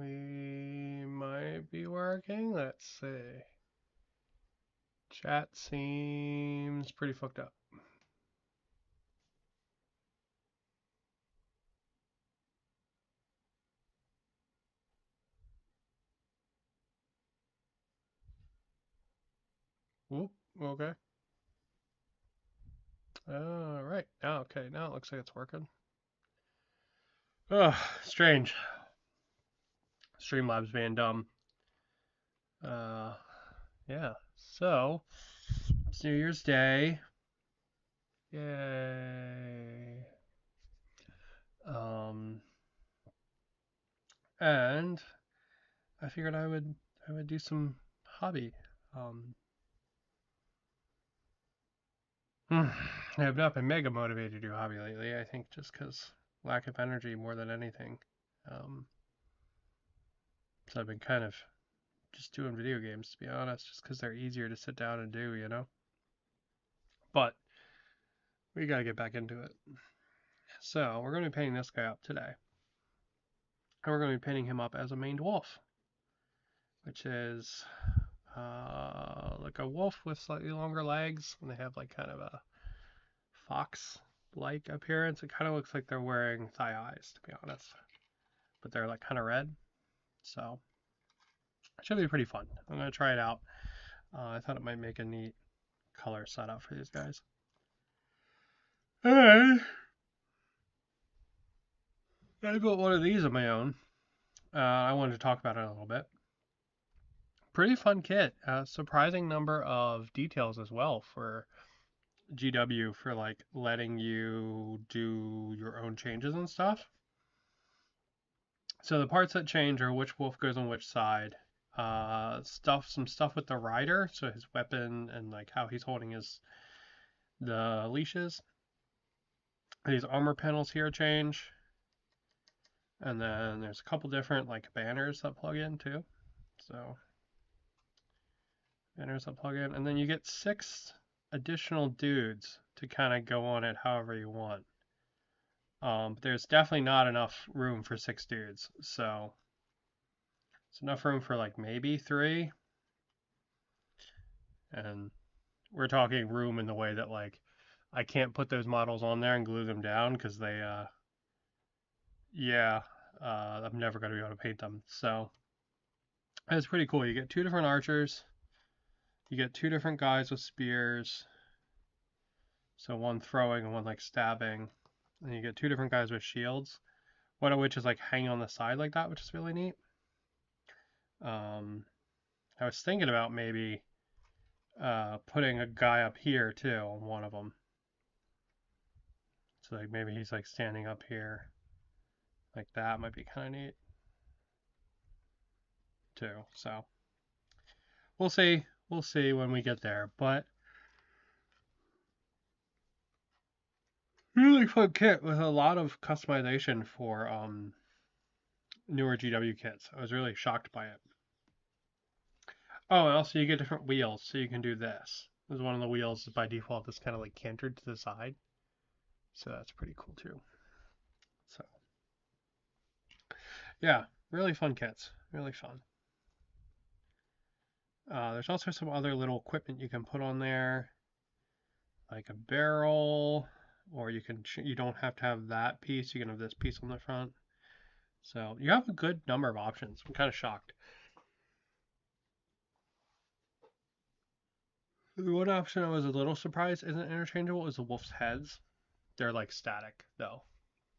We might be working. Let's see. Chat seems pretty fucked up. Whoop. Okay. All right. Now, okay. Now it looks like it's working. Oh, strange. Streamlabs being dumb. Yeah. So, it's New Year's Day. Yay. And I figured I would do some hobby. Um, I have not been mega motivated to do hobby lately. I think just because lack of energy more than anything. Um, so I've been kind of just doing video games, to be honest, just because they're easier to sit down and do, you know? But we gotta get back into it. So we're going to be painting this guy up today. And we're going to be painting him up as a maned wolf, which is like a wolf with slightly longer legs, and they have like kind of a fox-like appearance. It kind of looks like they're wearing thigh eyes, to be honest, but they're like kind of red. So it should be pretty fun. I'm going to try it out. I thought it might make a neat color setup for these guys. And I built one of these of my own. I wanted to talk about it a little bit. Pretty fun kit. Surprising number of details as well for GW, for like letting you do your own changes and stuff. So the parts that change are which wolf goes on which side. Some stuff with the rider, so his weapon and like how he's holding the leashes. These armor panels here change. And then there's a couple different like banners that plug in too. So banners that plug in, and then you get 6 additional dudes to kind of go on it however you want. But there's definitely not enough room for 6 dudes, so it's enough room for like maybe 3. And we're talking room in the way that like I can't put those models on there and glue them down because they yeah, I'm never going to be able to paint them. So it's pretty cool. You get 2 different archers. You get 2 different guys with spears. So one throwing and one like stabbing. And you get 2 different guys with shields. One of which is like hanging on the side like that, which is really neat. I was thinking about maybe putting a guy up here too on one of them. So like maybe he's like standing up here. Like that might be kind of neat too. So we'll see. We'll see when we get there. But really fun kit with a lot of customization for newer GW kits. I was really shocked by it. Oh, and also you get different wheels, so you can do this. There's one of the wheels by default that's kind of like cantered to the side. So that's pretty cool too. So yeah, really fun kits. Really fun. There's also some other little equipment you can put on there, like a barrel, or you don't have to have that piece. You can have this piece on the front. So you have a good number of options. I'm kind of shocked. The one option I was a little surprised isn't interchangeable is the wolf's heads. They're like static though.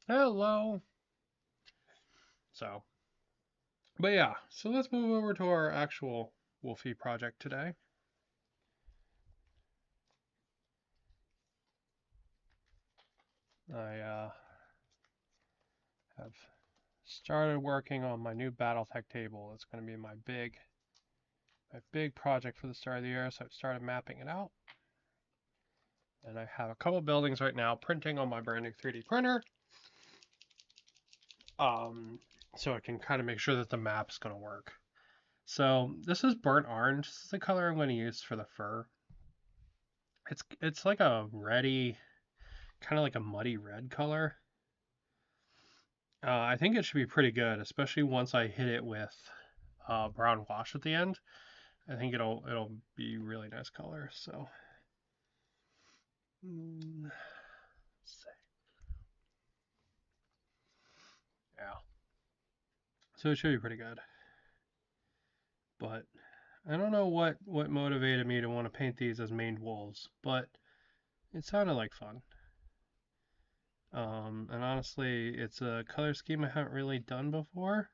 Hello. So, but yeah, so let's move over to our actual Wolfie project today. I have started working on my new BattleTech table. It's going to be my big project for the start of the year, so I've started mapping it out. And I have a couple buildings right now printing on my brand new 3D printer. So I can kind of make sure that the map's going to work. So this is burnt orange. This is the color I'm going to use for the fur. It's like a reddy, kind of like a muddy red color. I think it should be pretty good, especially once I hit it with brown wash at the end. I think it'll be really nice color. So, let's see. Yeah. So it should be pretty good. But I don't know what motivated me to want to paint these as maned wolves, but it sounded like fun. And honestly, it's a color scheme I haven't really done before.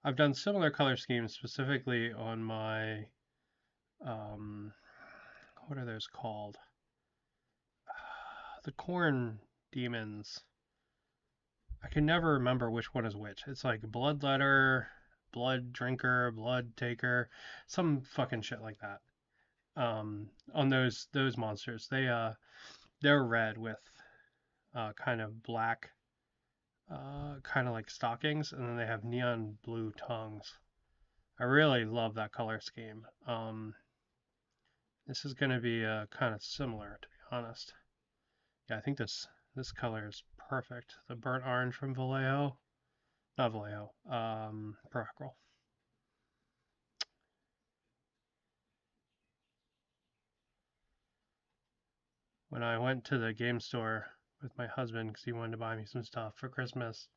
I've done similar color schemes specifically on my um, what are those called? The corn demons. I can never remember which one is which. It's like bloodletter, blood drinker, blood taker, some fucking shit like that. On those monsters, they're red with kind of black, kind of like stockings, and then they have neon blue tongues. I really love that color scheme. This is going to be kind of similar, to be honest. Yeah, I think this color is perfect. The burnt orange from Vallejo, not Vallejo, Peracral. When I went to the game store with my husband because he wanted to buy me some stuff for Christmas,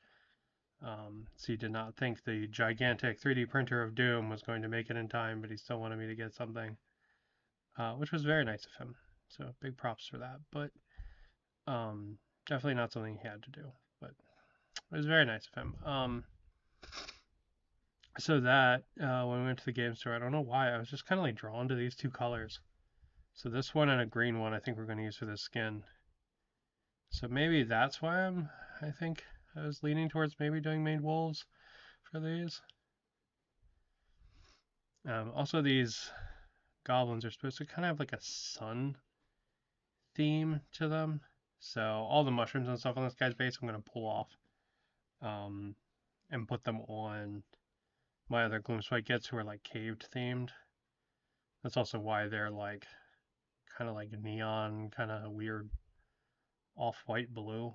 so he did not think the gigantic 3D printer of Doom was going to make it in time, but he still wanted me to get something, which was very nice of him. So big props for that. But um, definitely not something he had to do, but it was very nice of him. So that when we went to the game store, I don't know why I was just kind of like drawn to these two colors. So this one and a green one, I think we're going to use for this skin. So maybe that's why I think I was leaning towards maybe doing maned wolves for these. Also, these goblins are supposed to kind of have like a sun theme to them. So all the mushrooms and stuff on this guy's base, I'm going to pull off um, and put them on my other gloomspite gits who are like caved themed. That's also why they're like kind of like neon, kind of weird off-white blue.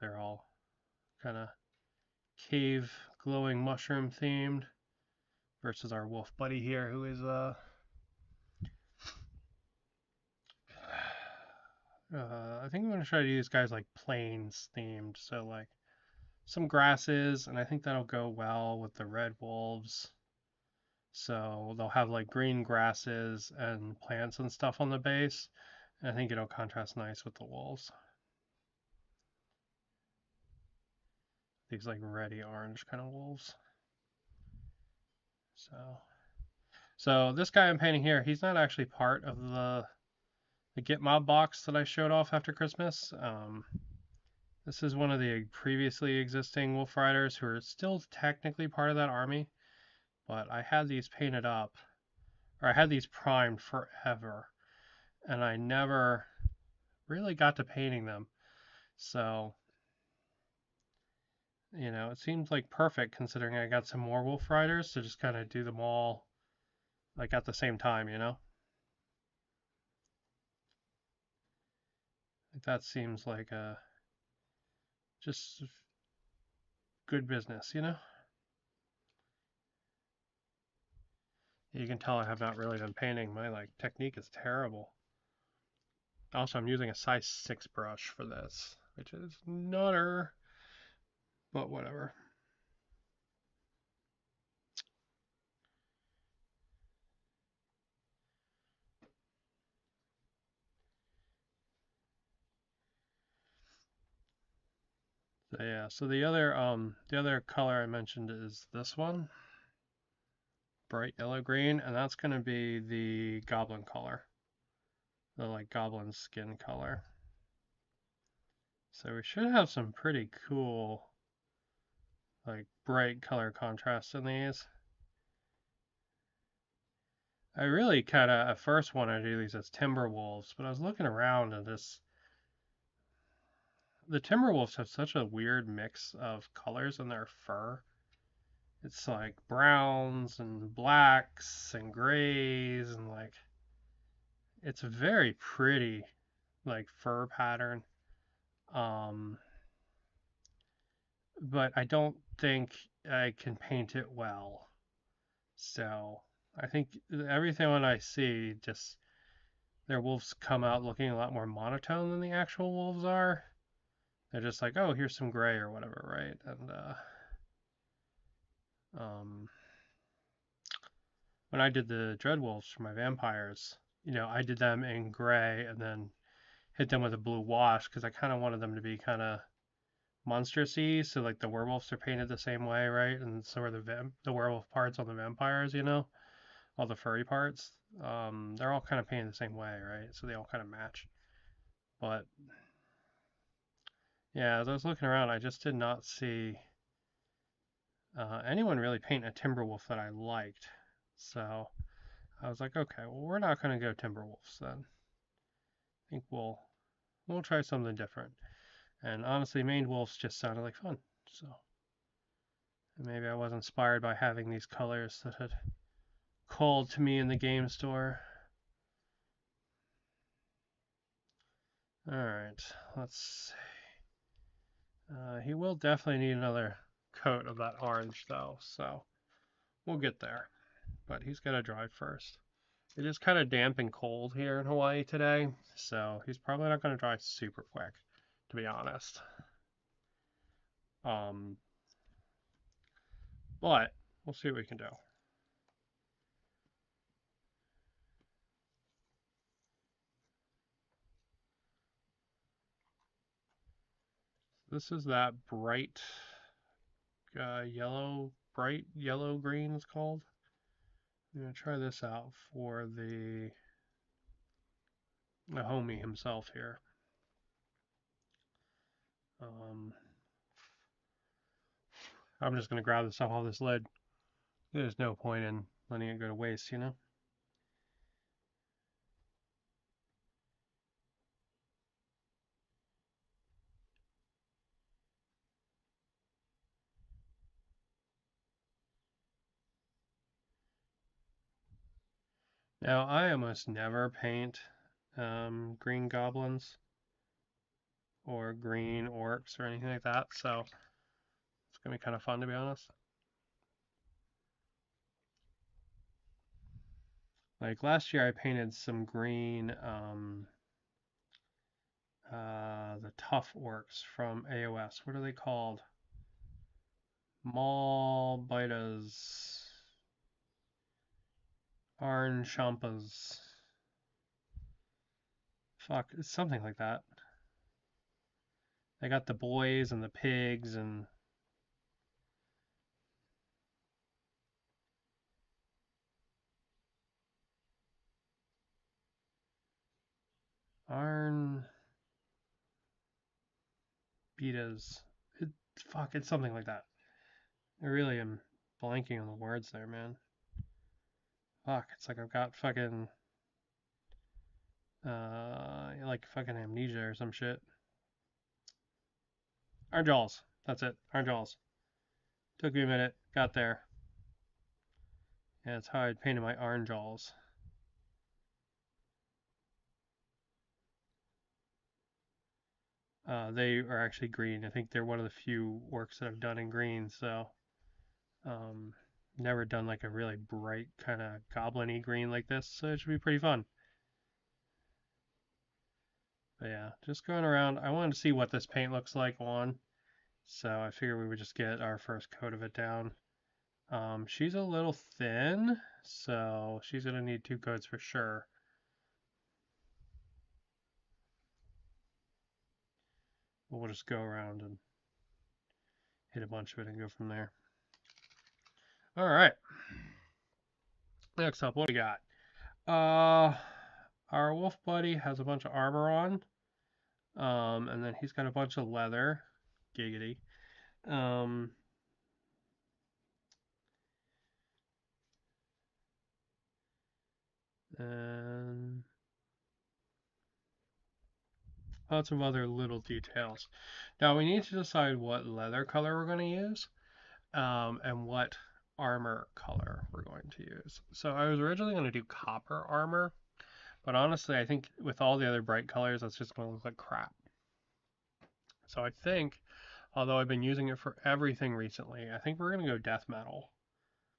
They're all kind of cave glowing mushroom themed versus our wolf buddy here who is I think I'm going to try to use guys like plains themed, so like some grasses, and I think that'll go well with the red wolves. So they'll have like green grasses and plants and stuff on the base, and I think it'll contrast nice with the wolves. These like reddy orange kind of wolves. So this guy I'm painting here, he's not actually part of the Git mob box that I showed off after Christmas. This is one of the previously existing Wolf Riders who are still technically part of that army, but I had these painted up, or I had these primed forever, and I never really got to painting them. So, it seems like perfect considering I got some more Wolf Riders to just kind of do them all like at the same time. Like that seems like a just good business. You can tell I have not really been painting. My like technique is terrible. Also, I'm using a size 6 brush for this, which is nutter, but whatever. So yeah, so the other color I mentioned is this one, bright yellow green, and that's going to be the goblin color, the like goblin skin color. So we should have some pretty cool like bright color contrast in these. I really kind of at first wanted to do these as timber wolves, but I was looking around and the timber wolves have such a weird mix of colors in their fur. It's like browns and blacks and grays and like it's a very pretty like fur pattern. Um but I don't think I can paint it well. So I think everything when I see, just their wolves come out looking a lot more monotone than the actual wolves are. They're just like, oh, here's some gray or whatever, right? And um, when I did the dread wolves for my vampires, I did them in gray and then hit them with a blue wash because I kind of wanted them to be kind of monstrous-y. So like the werewolves are painted the same way, right? And so are the werewolf parts on the vampires, all the furry parts. They're all kind of painted the same way, right? So they all kind of match. But yeah, as I was looking around, I just did not see anyone really paint a Timberwolf that I liked. So I was like, okay, well, we're not going to go Timberwolves then. I think we'll try something different. And honestly, Maned Wolves just sounded like fun. So maybe I was inspired by having these colors that had called to me in the game store. All right, let's see. He will definitely need another coat of that orange though, so we'll get there. But he's got to dry first. It is kind of damp and cold here in Hawaii today, so he's probably not going to dry super quick, to be honest. Um, but we'll see what we can do. This is that bright yellow green it's called. I'm going to try this out for the homie himself here. Um, I'm just going to grab this off this lid. There's no point in letting it go to waste, Now, I almost never paint green goblins or green orcs or anything like that, so it's going to be kind of fun, to be honest. Like last year, I painted some green, the tough orcs from AOS. What are they called? Malbitas. Arnchampas. Fuck, it's something like that. They got the boys and the pigs and Arn Betas. Fuck, it's something like that. I really am blanking on the words there, man. Fuck, it's like I've got fucking like fucking amnesia or some shit. Arnjaws. That's it. Arnjaws. Took me a minute. Got there. Yeah, that's how I painted my Arnjaws. They are actually green. I think they're one of the few works that I've done in green, so um, never done like a really bright kind of goblin-y green like this, so it should be pretty fun. But yeah, just going around. I wanted to see what this paint looks like on, so I figured we would just get our first coat of it down. She's a little thin, so she's gonna need 2 coats for sure. But we'll just go around and hit a bunch of it and go from there. All right. Next up, what do we got? Our wolf buddy has a bunch of armor on, and then he's got a bunch of leather. Giggity. And lots of other little details. Now we need to decide what leather color we're going to use, and what armor color we're going to use. So I was originally going to do copper armor, but honestly, I think with all the other bright colors, that's just going to look like crap. So I think Although I've been using it for everything recently. I think we're going to go death metal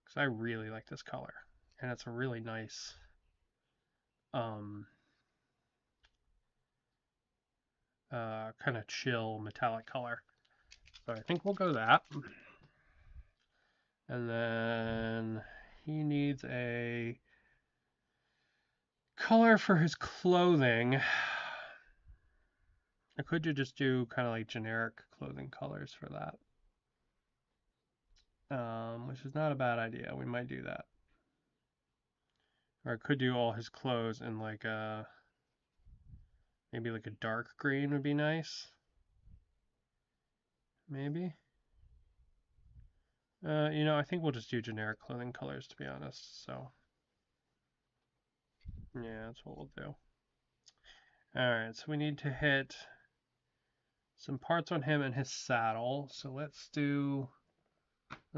because I really like this color. And it's a really nice um, kind of chill metallic color. So I think we'll go that. And then he needs a color for his clothing. Or could you just do kind of like generic clothing colors for that? Which is not a bad idea. We might do that. Or I could do all his clothes in like a maybe like a dark green would be nice. Maybe. I think we'll just do generic clothing colors to be honest. So yeah, that's what we'll do. Alright, so we need to hit some parts on him and his saddle. So let's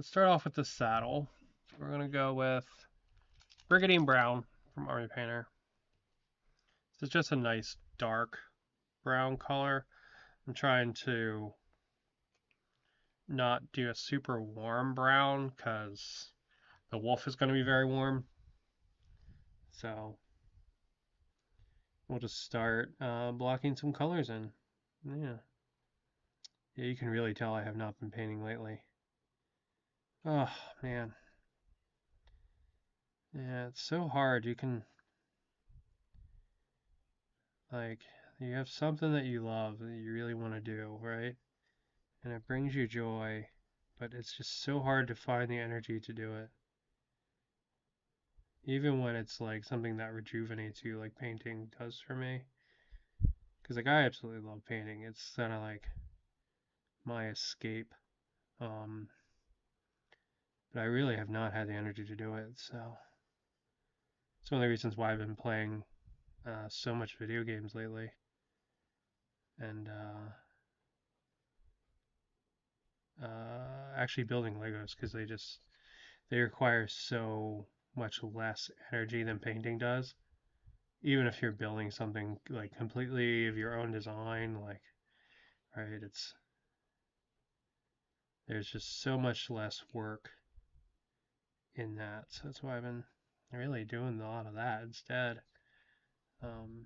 start off with the saddle. We're gonna go with Brigandine Brown from Army Painter. This is just a nice dark brown color. I'm trying to not do a super warm brown because the wolf is going to be very warm. So we'll just start blocking some colors in. Yeah. Yeah, you can really tell I have not been painting lately. Oh, man. Yeah, it's so hard. You can, like, you have something that you love that you really want to do, right? And it brings you joy, but it's just so hard to find the energy to do it. Even when it's like something that rejuvenates you, like painting does for me. Because like I absolutely love painting. It's kind of like my escape. Um, but I really have not had the energy to do it. So it's one of the reasons why I've been playing so much video games lately, and actually building Legos because they require so much less energy than painting does. Even if you're building something like completely of your own design, like right, there's just so much less work in that. So that's why I've been really doing a lot of that instead. Um,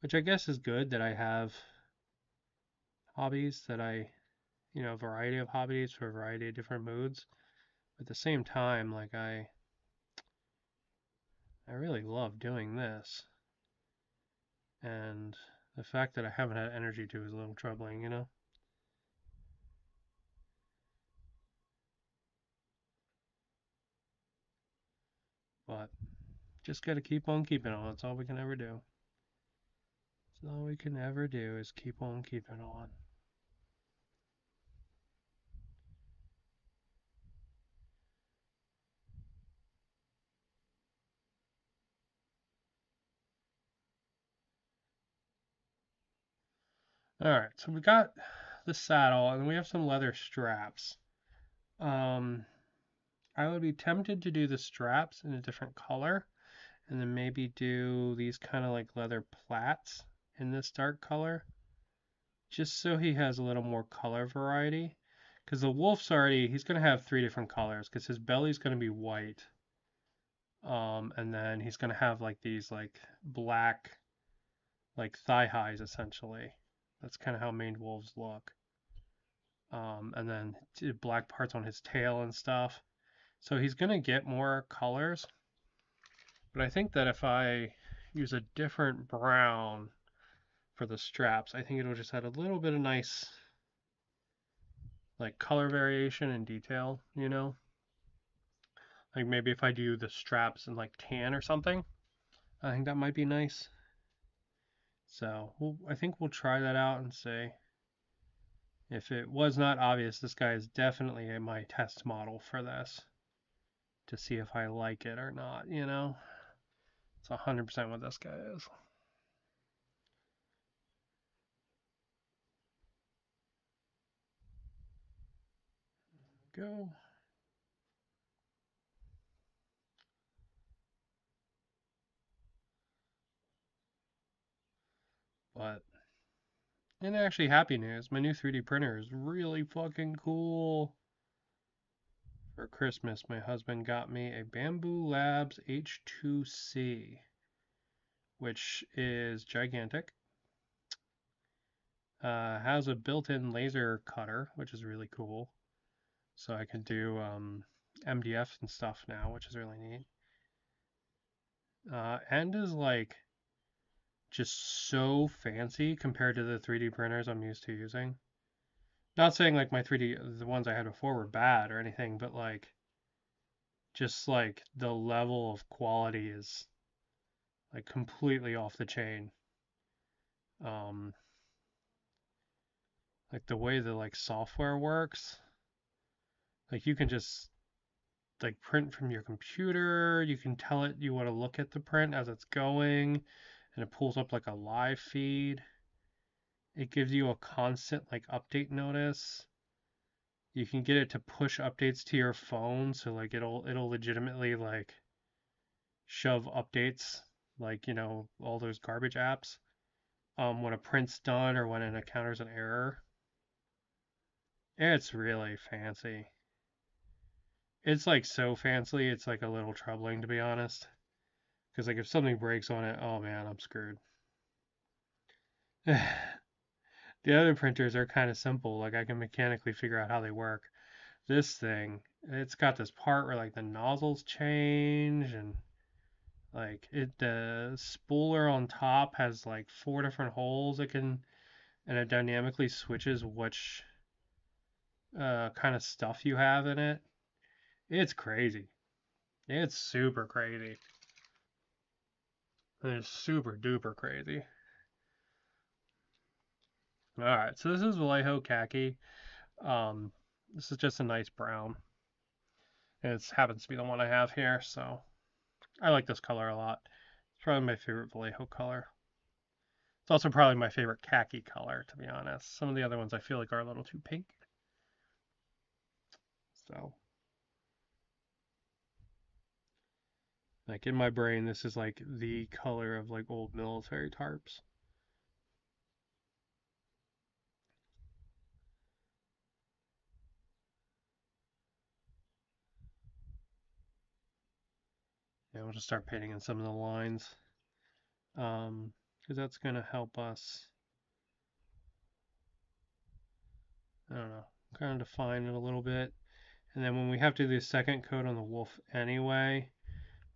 which I guess is good that I have hobbies that a variety of hobbies for a variety of different moods. But at the same time, like I really love doing this. And the fact that I haven't had energy to is a little troubling. But just got to keep on keeping on. That's all we can ever do. That's all we can ever do is keep on keeping on. Alright, so we got the saddle and we have some leather straps. Um, I would be tempted to do the straps in a different color and then maybe do these kind of like leather plaits in this dark color just so he has a little more color variety. Because the wolf's he's going to have three different colors because his belly's going to be white. And then he's going to have like these like black like thigh highs essentially. That's kind of how maned wolves look. And then black parts on his tail and stuff. So he's going to get more colors. But I think that if I use a different brown for the straps, I think it'll just add a little bit of nice like color variation and detail. Like maybe if I do the straps in like tan or something, I think that might be nice. So I think we'll try that out and see. If it was not obvious, this guy is definitely my test model for this to see if I like it or not. It's 100% what this guy is. Go. But And actually, happy news, my new 3D printer is really fucking cool. For Christmas, my husband got me a Bamboo Labs H2C, which is gigantic. Has a built-in laser cutter, which is really cool. So I can do MDF and stuff now, which is really neat. And is like just so fancy compared to the 3D printers I'm used to using. Not saying like my 3D, the ones I had before were bad or anything, but like just like the level of quality is like completely off the chain. Um, like the way the like software works, like you can just like print from your computer. You can tell it you want to look at the print as it's going, and it pulls up like a live feed. It gives you a constant like update notice. You can get it to push updates to your phone, so like it'll legitimately like shove updates, like all those garbage apps, when a print's done or when it encounters an error. It's really fancy. It's like so fancy, it's like a little troubling to be honest. Because like if something breaks on it, oh man, I'm screwed. The other printers are kind of simple, like I can mechanically figure out how they work. This thing, it's got this part where like the nozzles change and like the spooler on top has like 4 different holes it can, and it dynamically switches which kind of stuff you have in it. It's crazy. It's super crazy. It's super duper crazy. Alright, so this is Vallejo khaki. Um, this is just a nice brown. And it happens to be the one I have here, so I like this color a lot. It's probably my favorite Vallejo color. It's also probably my favorite khaki color, to be honest. Some of the other ones I feel like are a little too pink. So, like in my brain, this is like the color of like old military tarps. Yeah, we'll just start painting in some of the lines. Because that's going to help us, I don't know, kind of define it a little bit. And then when we have to do the second coat on the wolf anyway,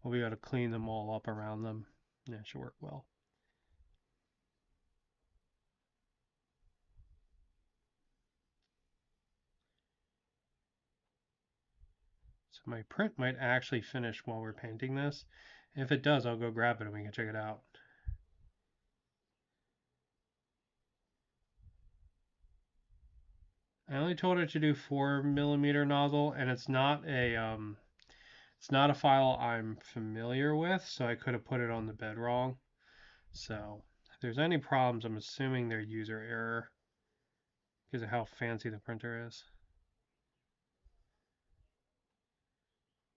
we'll be able to clean them all up around them. Yeah, it should work well. So my print might actually finish while we're painting this. If it does, I'll go grab it and we can check it out. I only told it to do 4mm nozzle, and it's not a file I'm familiar with, so I could have put it on the bed wrong. So if there's any problems, I'm assuming they're user error because of how fancy the printer is.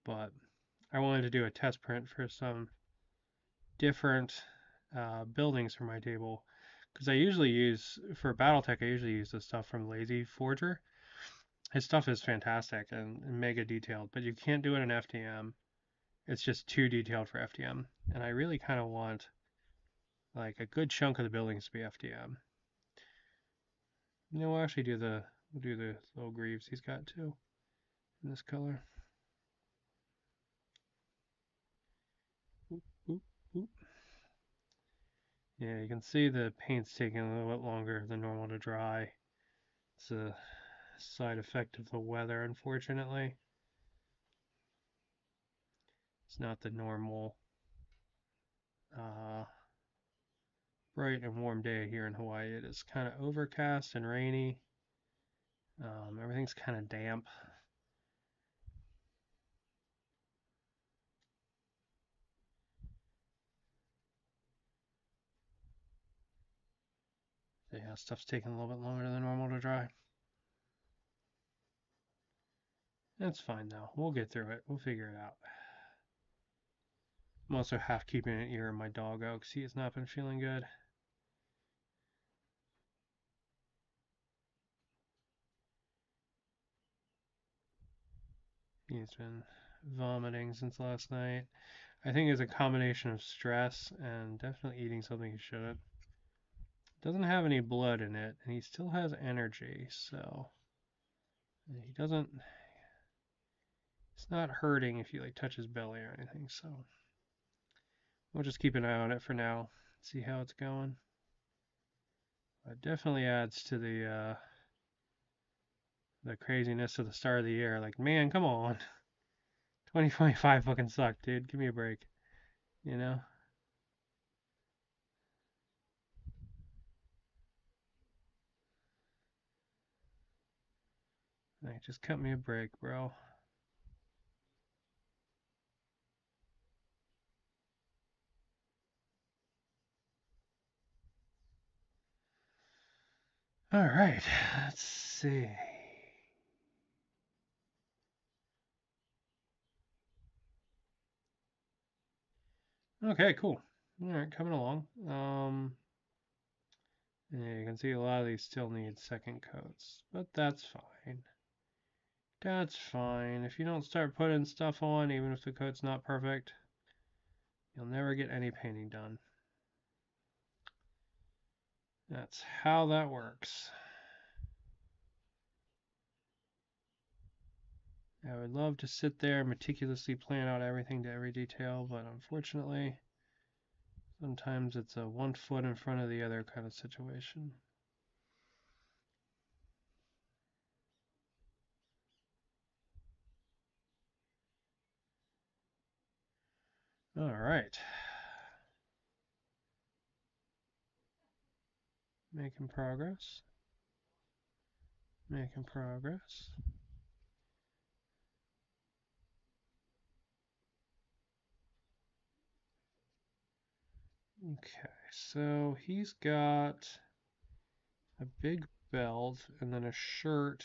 But I wanted to do a test print for some different buildings for my table because I usually use for BattleTech. I usually use the stuff from Lazy Forger. His stuff is fantastic and mega detailed, but you can't do it in FDM. It's just too detailed for FDM, and I really kind of want like a good chunk of the buildings to be FDM. We'll actually do the little greaves he's got too in this color. Oop, oop, oop. Yeah, you can see the paint's taking a little bit longer than normal to dry. It's a side effect of the weather, unfortunately. It's not the normal uh, bright and warm day here in Hawaii. It is kind of overcast and rainy. Everything's kind of damp. Yeah, stuff's taking a little bit longer than normal to dry. That's fine though. We'll get through it. We'll figure it out. I'm also half keeping an ear on my doggo because he has not been feeling good. He's been vomiting since last night. I think it's a combination of stress and definitely eating something he shouldn't. Doesn't have any blood in it, and he still has energy, so he doesn't. It's not hurting if you like touch his belly or anything. So we'll just keep an eye on it for now. See how it's going. It definitely adds to the craziness of the start of the year. Like, man, come on. 2025 fucking sucked, dude. Give me a break. You know? Like, just cut me a break, bro. All right, let's see. Okay, cool. All right, coming along. Yeah, you can see a lot of these still need second coats, but that's fine. That's fine. If you don't start putting stuff on, even if the coat's not perfect, you'll never get any painting done. That's how that works. I would love to sit there and meticulously plan out everything to every detail, but unfortunately, sometimes it's a one foot in front of the other kind of situation. All right. Making progress. Making progress. Okay, so he's got a big belt and then a shirt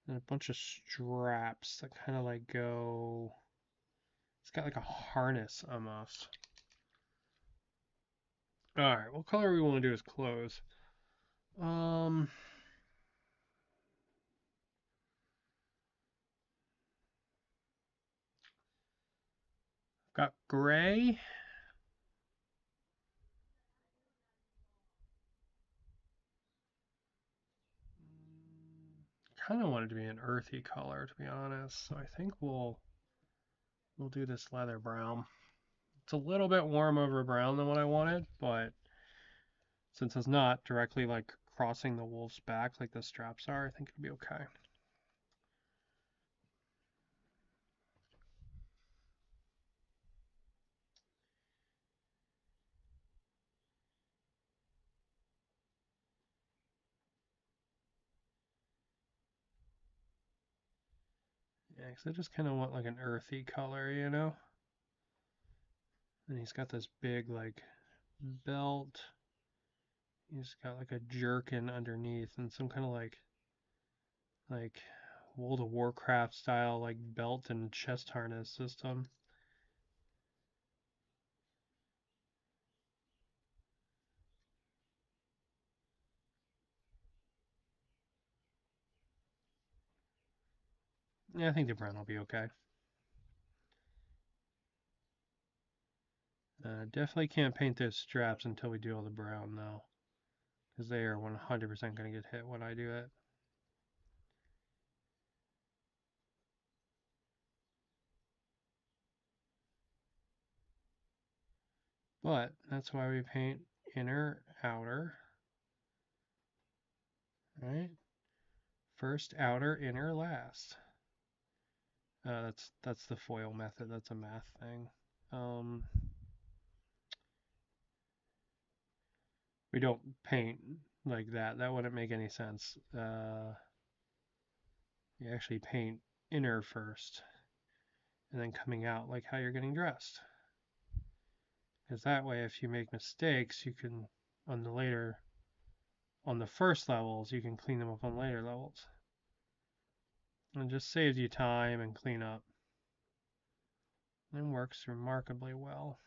and a bunch of straps that kind of like go. It's got like a harness almost. All right, what color we want to do is clothes. Um, got gray. Kind of wanted to be an earthy color, to be honest. So I think we'll do this leather brown. It's a little bit warm over brown than what I wanted, but since it's not directly like crossing the wolf's back like the straps are, I think it'll be okay. Yeah, because I just kind of want like an earthy color, you know? And he's got this big like belt. He's got like a jerkin underneath and some kind of like World of Warcraft style like belt and chest harness system. Yeah, I think the brown will be okay. Definitely can't paint those straps until we do all the brown though, because they are 100% going to get hit when I do it. But that's why we paint inner, outer, right? First, outer, inner, last. That's the foil method. That's a math thing. Um, we don't paint like that. That wouldn't make any sense. You actually paint inner first, and then coming out like how you're getting dressed. Because that way, if you make mistakes, you can on the first levels, you can clean them up on later levels, and just saves you time and cleanup. And works remarkably well.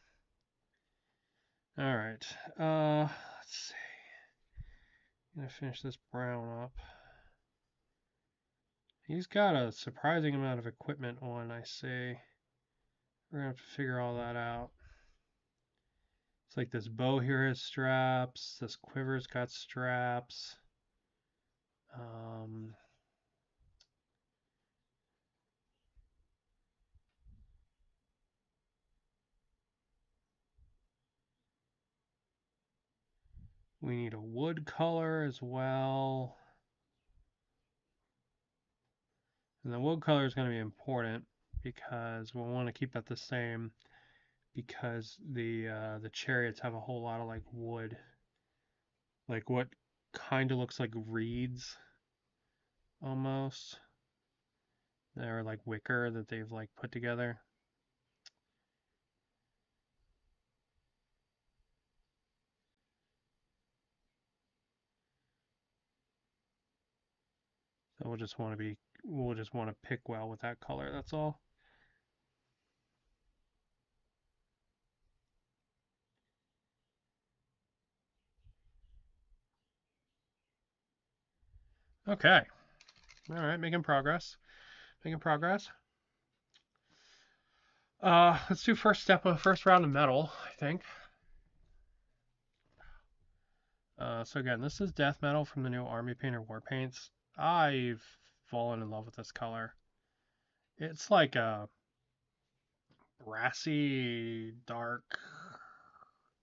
All right. Let's see. I'm gonna finish this brown up. He's got a surprising amount of equipment on, I see. We're gonna have to figure all that out. It's like this bow here has straps. This quiver's got straps. Um, we need a wood color as well. And the wood color is going to be important because we'll want to keep that the same because the chariots have a whole lot of like wood, like what kind of looks like reeds almost. They're like wicker that they've like put together. So we'll just want to pick well with that color. That's all. Okay. All right, making progress. Making progress. Let's do first round of metal, I think. So again, this is death metal from the new Army Painter War Paints. I've fallen in love with this color. It's like a brassy, dark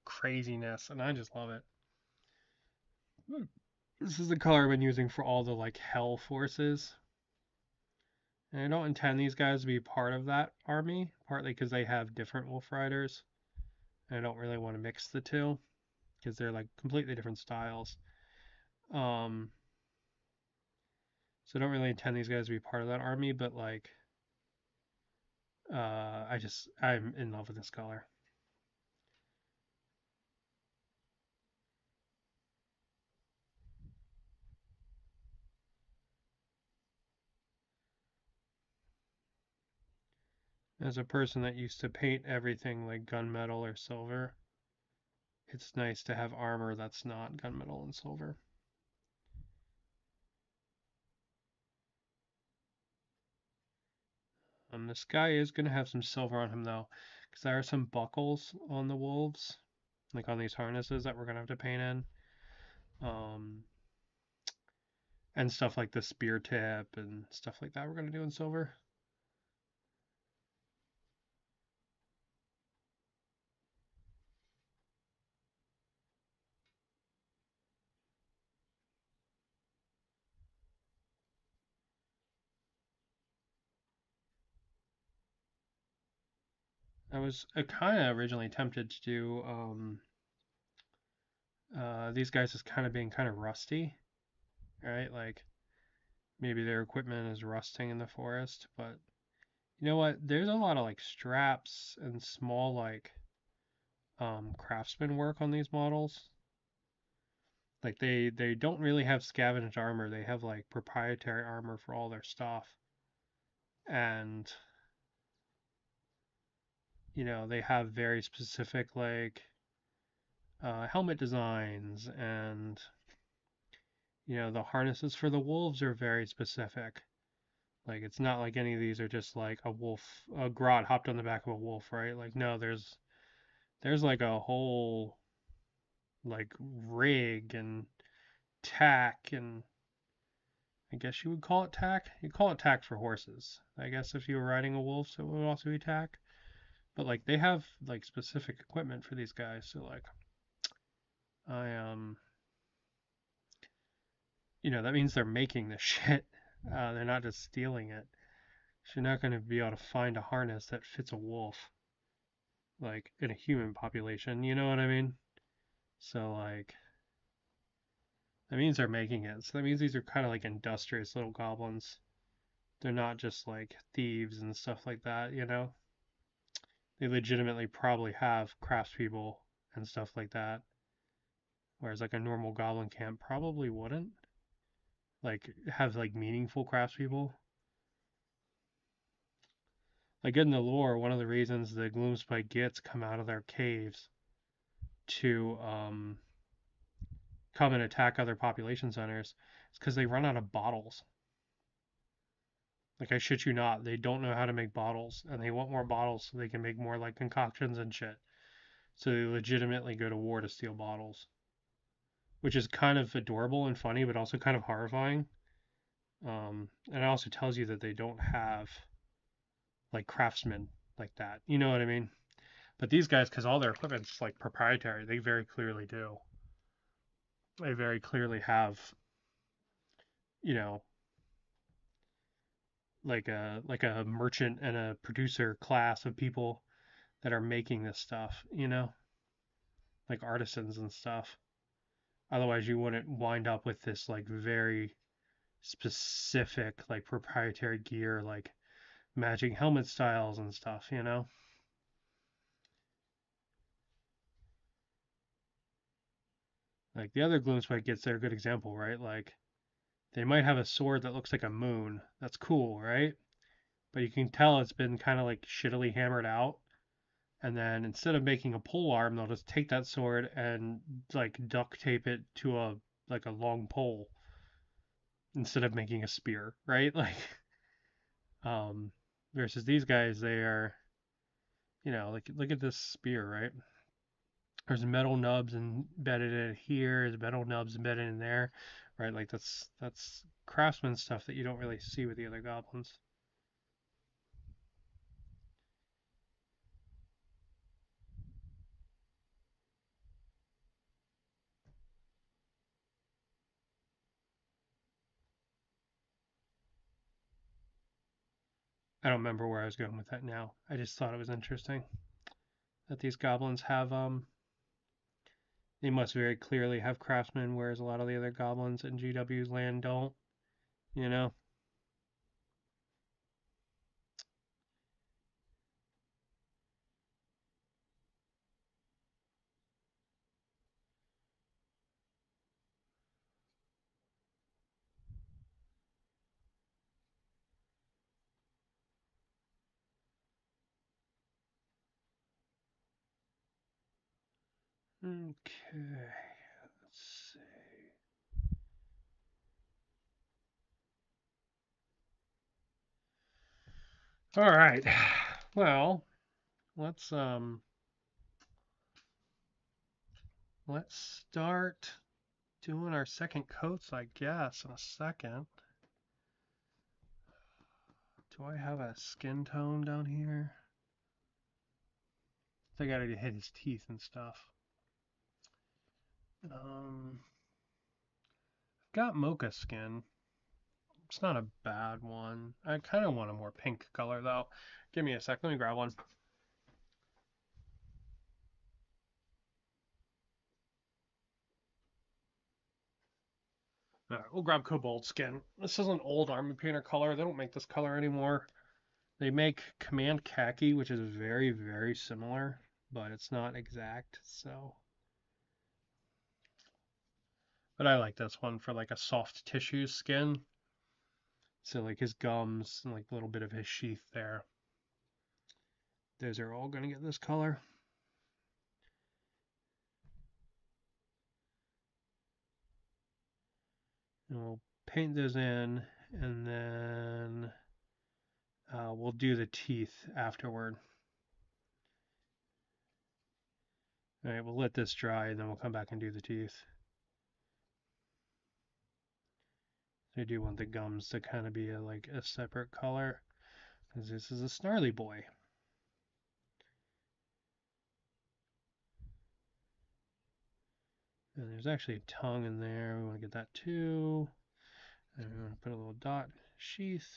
craziness, and I just love it. This is the color I've been using for all the like hell forces. And I don't intend these guys to be part of that army, partly because they have different Wolf Riders. And I don't really want to mix the two because they're like completely different styles. Um, so I don't really intend these guys to be part of that army, but like, I'm in love with this color. As a person that used to paint everything like gunmetal or silver, it's nice to have armor that's not gunmetal and silver. This guy is going to have some silver on him though, because there are some buckles on the wolves, like on these harnesses that we're going to have to paint in. Um, and stuff like the spear tip and stuff like that we're going to do in silver. I was kind of originally tempted to do these guys as kind of being kind of rusty, right? Like maybe their equipment is rusting in the forest, but you know what? There's a lot of like straps and small like craftsman work on these models. Like they don't really have scavenged armor. They have like proprietary armor for all their stuff. And you know, they have very specific like helmet designs and you know, the harnesses for the wolves are very specific. Like it's not like any of these are just like a wolf, a grot hopped on the back of a wolf, right? Like no, there's like a whole like rig and tack and I guess you would call it tack. You call it tack for horses. I guess if you were riding a wolf, so it would also be tack. But like they have like specific equipment for these guys. So like I you know that means they're making the shit. They're not just stealing it. So you're not going to be able to find a harness that fits a wolf like in a human population. You know what I mean? So like that means they're making it. So that means these are kind of like industrious little goblins. They're not just like thieves and stuff like that, you know? They legitimately probably have craftspeople and stuff like that. Whereas like a normal goblin camp probably wouldn't. Like have like meaningful craftspeople. Like in the lore, one of the reasons the gloomspite gits come out of their caves to come and attack other population centers is because they run out of bottles. Like, I shit you not, they don't know how to make bottles, and they want more bottles so they can make more like concoctions and shit. So they legitimately go to war to steal bottles, which is kind of adorable and funny, but also kind of horrifying. And it also tells you that they don't have like craftsmen like that. You know what I mean? But these guys, because all their equipment's like proprietary, they very clearly do. They very clearly have, you know, like a merchant and a producer class of people that are making this stuff. You know, like artisans and stuff. Otherwise, you wouldn't wind up with this like very specific like proprietary gear, like matching helmet styles and stuff. You know. Like the other gloomspite gets there, a good example, right? Like they might have a sword that looks like a moon. That's cool, right? But you can tell it's been kind of like shittily hammered out. And then instead of making a pole arm, they'll just take that sword and like duct tape it to a like a long pole instead of making a spear, right? Like um versus these guys, they are, like look at this spear, right? There's metal nubs embedded in here, there's metal nubs embedded in there, right? Like that's craftsman stuff that you don't really see with the other goblins. I don't remember where I was going with that now. I just thought it was interesting that these goblins have they must very clearly have craftsmen, whereas a lot of the other goblins in GW's land don't, you know? Okay, let's see. All right. Well, let's let's start doing our second coats, I guess, in a second. Do I have a skin tone down here? I gotta hit his teeth and stuff. Got mocha skin. It's not a bad one. I kind of want a more pink color though. Give me a sec. Let me grab one. All right, we'll grab cobalt skin. This is an old army painter color. They don't make this color anymore. They make command khaki, which is very, very similar, but it's not exact. But I like this one for like a soft tissue skin. So like his gums and like a little bit of his sheath there. Those are all gonna get this color. And we'll paint those in, and then we'll do the teeth afterward. All right, we'll let this dry, and then we'll come back and do the teeth. I do want the gums to kind of be like a separate color, because this is a snarly boy. And there's actually a tongue in there. We want to get that too. And we want to put a little dot sheath.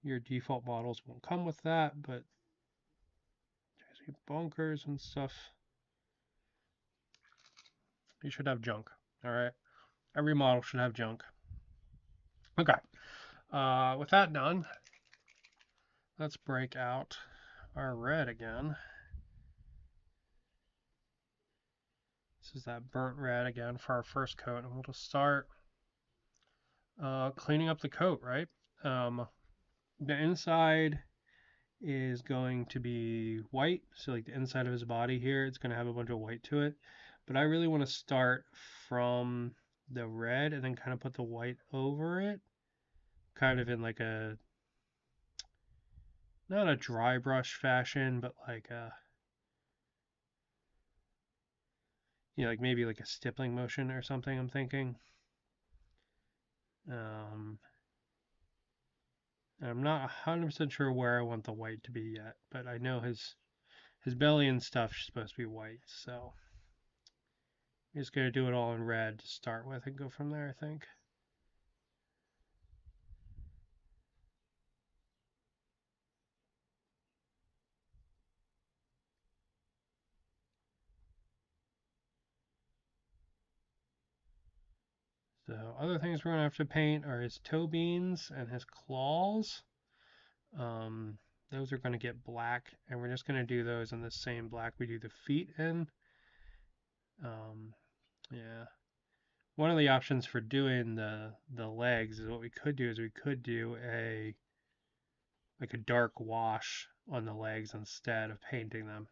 Your default models won't come with that, but there's bunkers and stuff. You should have junk. All right. Every model should have junk. Okay. With that done, let's break out our red again. This is that burnt red again for our first coat, and we'll just start cleaning up the coat, right? The inside is going to be white, so like the inside of his body here, it's going to have a bunch of white to it. But I really want to start from the red and then kind of put the white over it, kind of in like a, not a dry brush fashion, but like a, like maybe like a stippling motion or something, I'm thinking. Um, I'm not 100% sure where I want the white to be yet, but I know his belly and stuff is supposed to be white, so I'm just gonna do it all in red to start with and go from there, I think. So other things we're gonna have to paint are his toe beans and his claws. Um, those are gonna get black, and we're just gonna do those in the same black we do the feet in. Yeah. One of the options for doing the legs is what we could do is we could do a like a dark wash on the legs instead of painting them.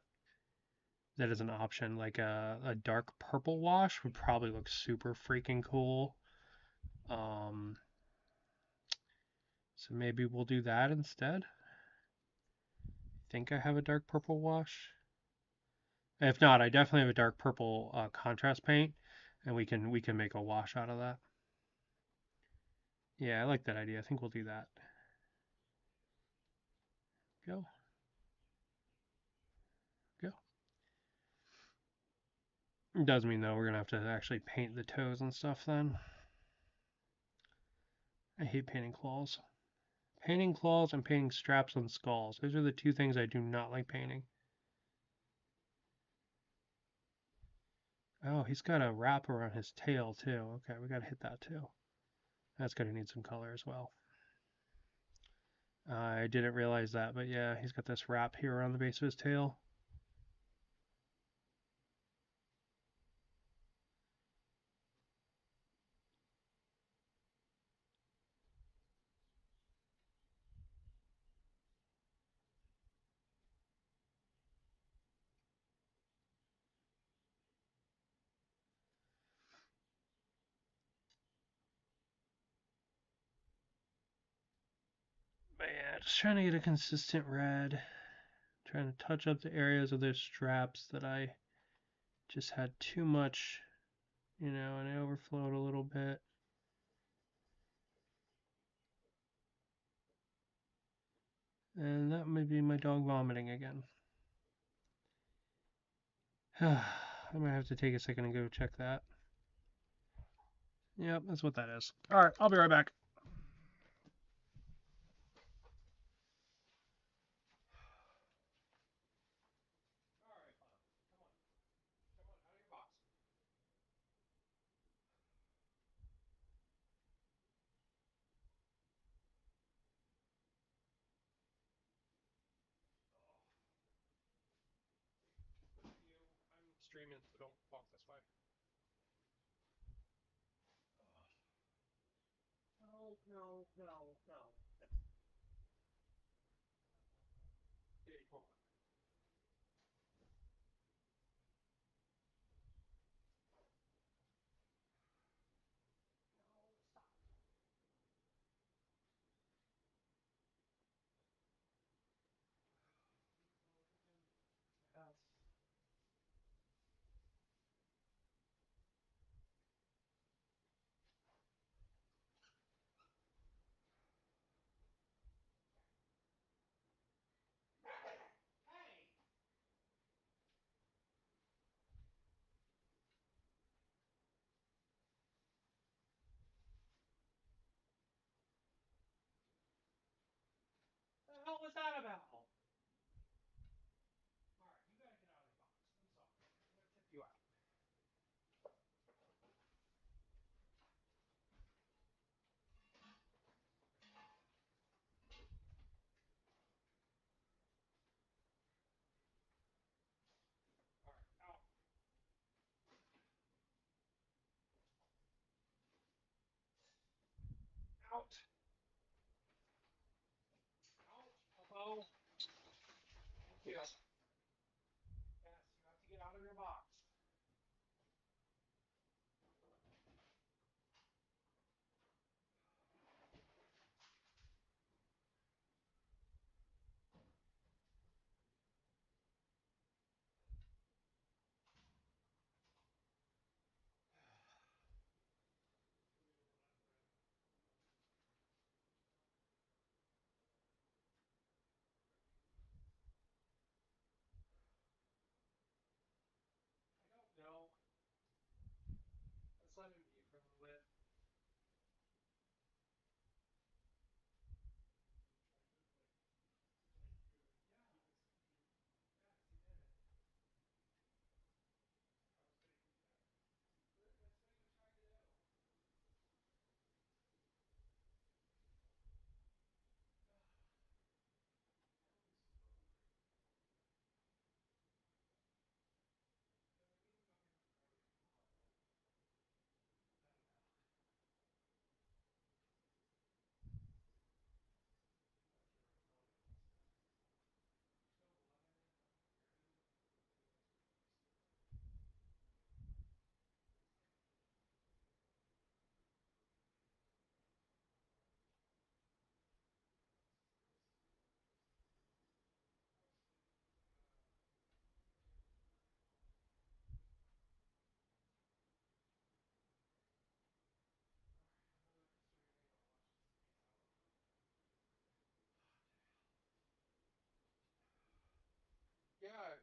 That is an option. Like a dark purple wash would probably look super freaking cool. Um, so maybe we'll do that instead. I think I have a dark purple wash. If not, I definitely have a dark purple contrast paint, and we can make a wash out of that. Yeah, I like that idea. I think we'll do that. Go, go. It does mean though we're gonna have to actually paint the toes and stuff then. I hate painting claws. Painting claws and painting straps on skulls. Those are the two things I do not like painting. Oh, he's got a wrap around his tail too. Okay, we gotta hit that too. That's gonna need some color as well. I didn't realize that, but yeah, he's got this wrap here around the base of his tail. But yeah, just trying to get a consistent red. Trying to touch up the areas of those straps that I just had too much, and it overflowed a little bit. And that might be my dog vomiting again. I might have to take a second and go check that. Yep, that's what that is. Alright, I'll be right back. I'm streaming, so don't walk this way. No, no, no, no. Okay, come on. What the hell was that about? Alright, you gotta get out of the box. I'm sorry. I'm gonna tip you out. Alright, out. Out. Out. Hello?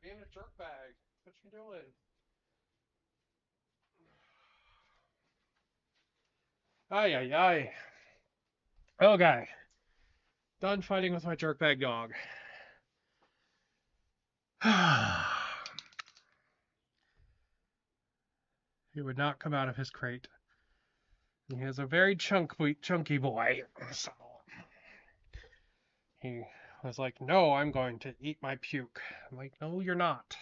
being a jerkbag. What you doing? Ay, ay, ay. Okay. Done fighting with my jerkbag dog. He would not come out of his crate. He is a very chunky boy. So he was like, no, I'm going to eat my puke. I'm like, no, you're not.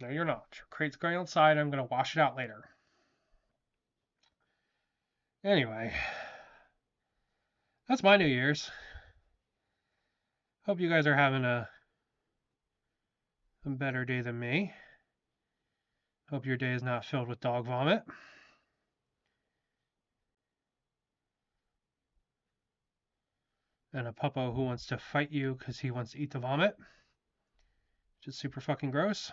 No, you're not. Your crate's going outside. I'm going to wash it out later. Anyway, that's my New Year's. Hope you guys are having a better day than me. Hope your day is not filled with dog vomit. And a puppo who wants to fight you because he wants to eat the vomit. Which is super fucking gross.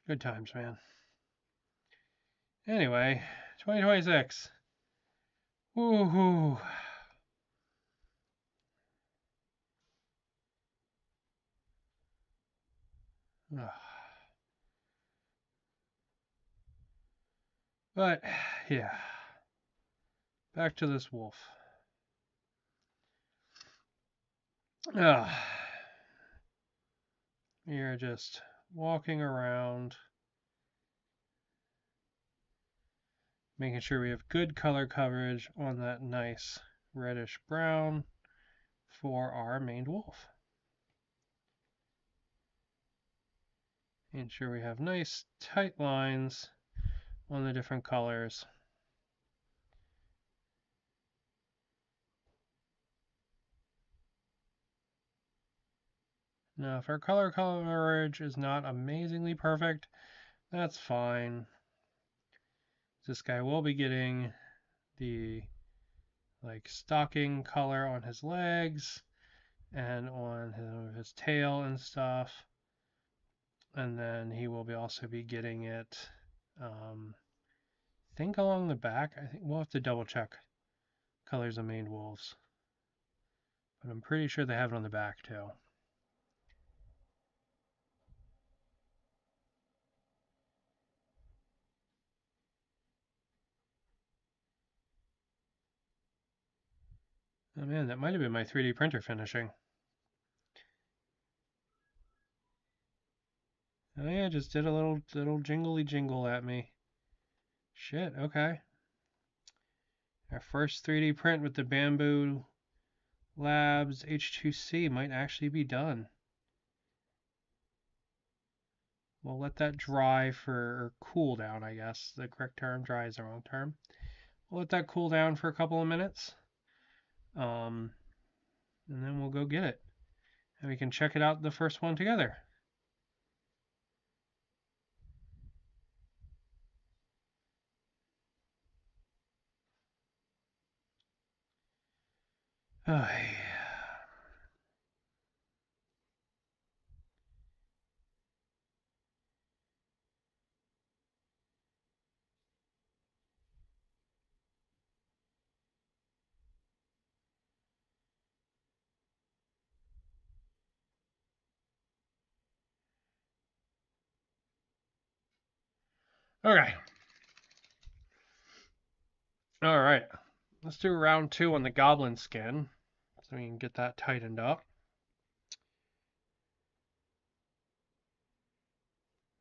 Good times, man. Anyway, 2026. Woohoo. But, yeah. Back to this wolf. You're just walking around, making sure we have good color coverage on that nice reddish brown for our maned wolf. Ensure we have nice tight lines on the different colors. Now, if our color coverage is not amazingly perfect, that's fine. This guy will be getting the stocking color on his legs and on his tail and stuff. And then he will also be getting it, I think along the back. I think we'll have to double check colors of maned wolves. But I'm pretty sure they have it on the back too. Oh man, that might have been my 3D printer finishing. Oh yeah, just did a little jingly jingle at me. Shit, okay. Our first 3D print with the Bamboo Labs H2C might actually be done. We'll let that dry or cool down, I guess. The correct term, dry is the wrong term. We'll let that cool down for a couple of minutes. And then we'll go get it. And we can check it out, the first one together. Okay. All right. Let's do round 2 on the goblin skin so we can get that tightened up.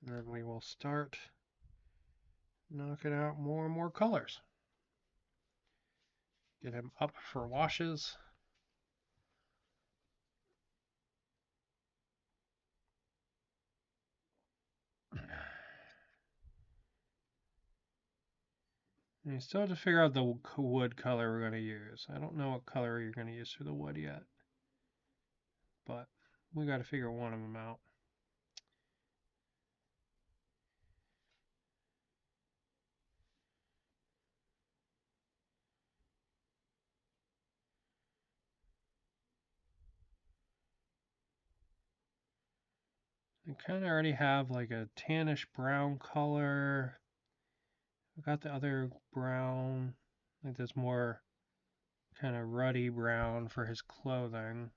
And then we will start knocking out more and more colors. Get him up for washes. And you still have to figure out the wood color we're going to use. I don't know what color you're going to use for the wood yet. But we got to figure one of them out. I kind of already have like a tannish brown color. I got the other brown. like this more kind of ruddy brown for his clothing.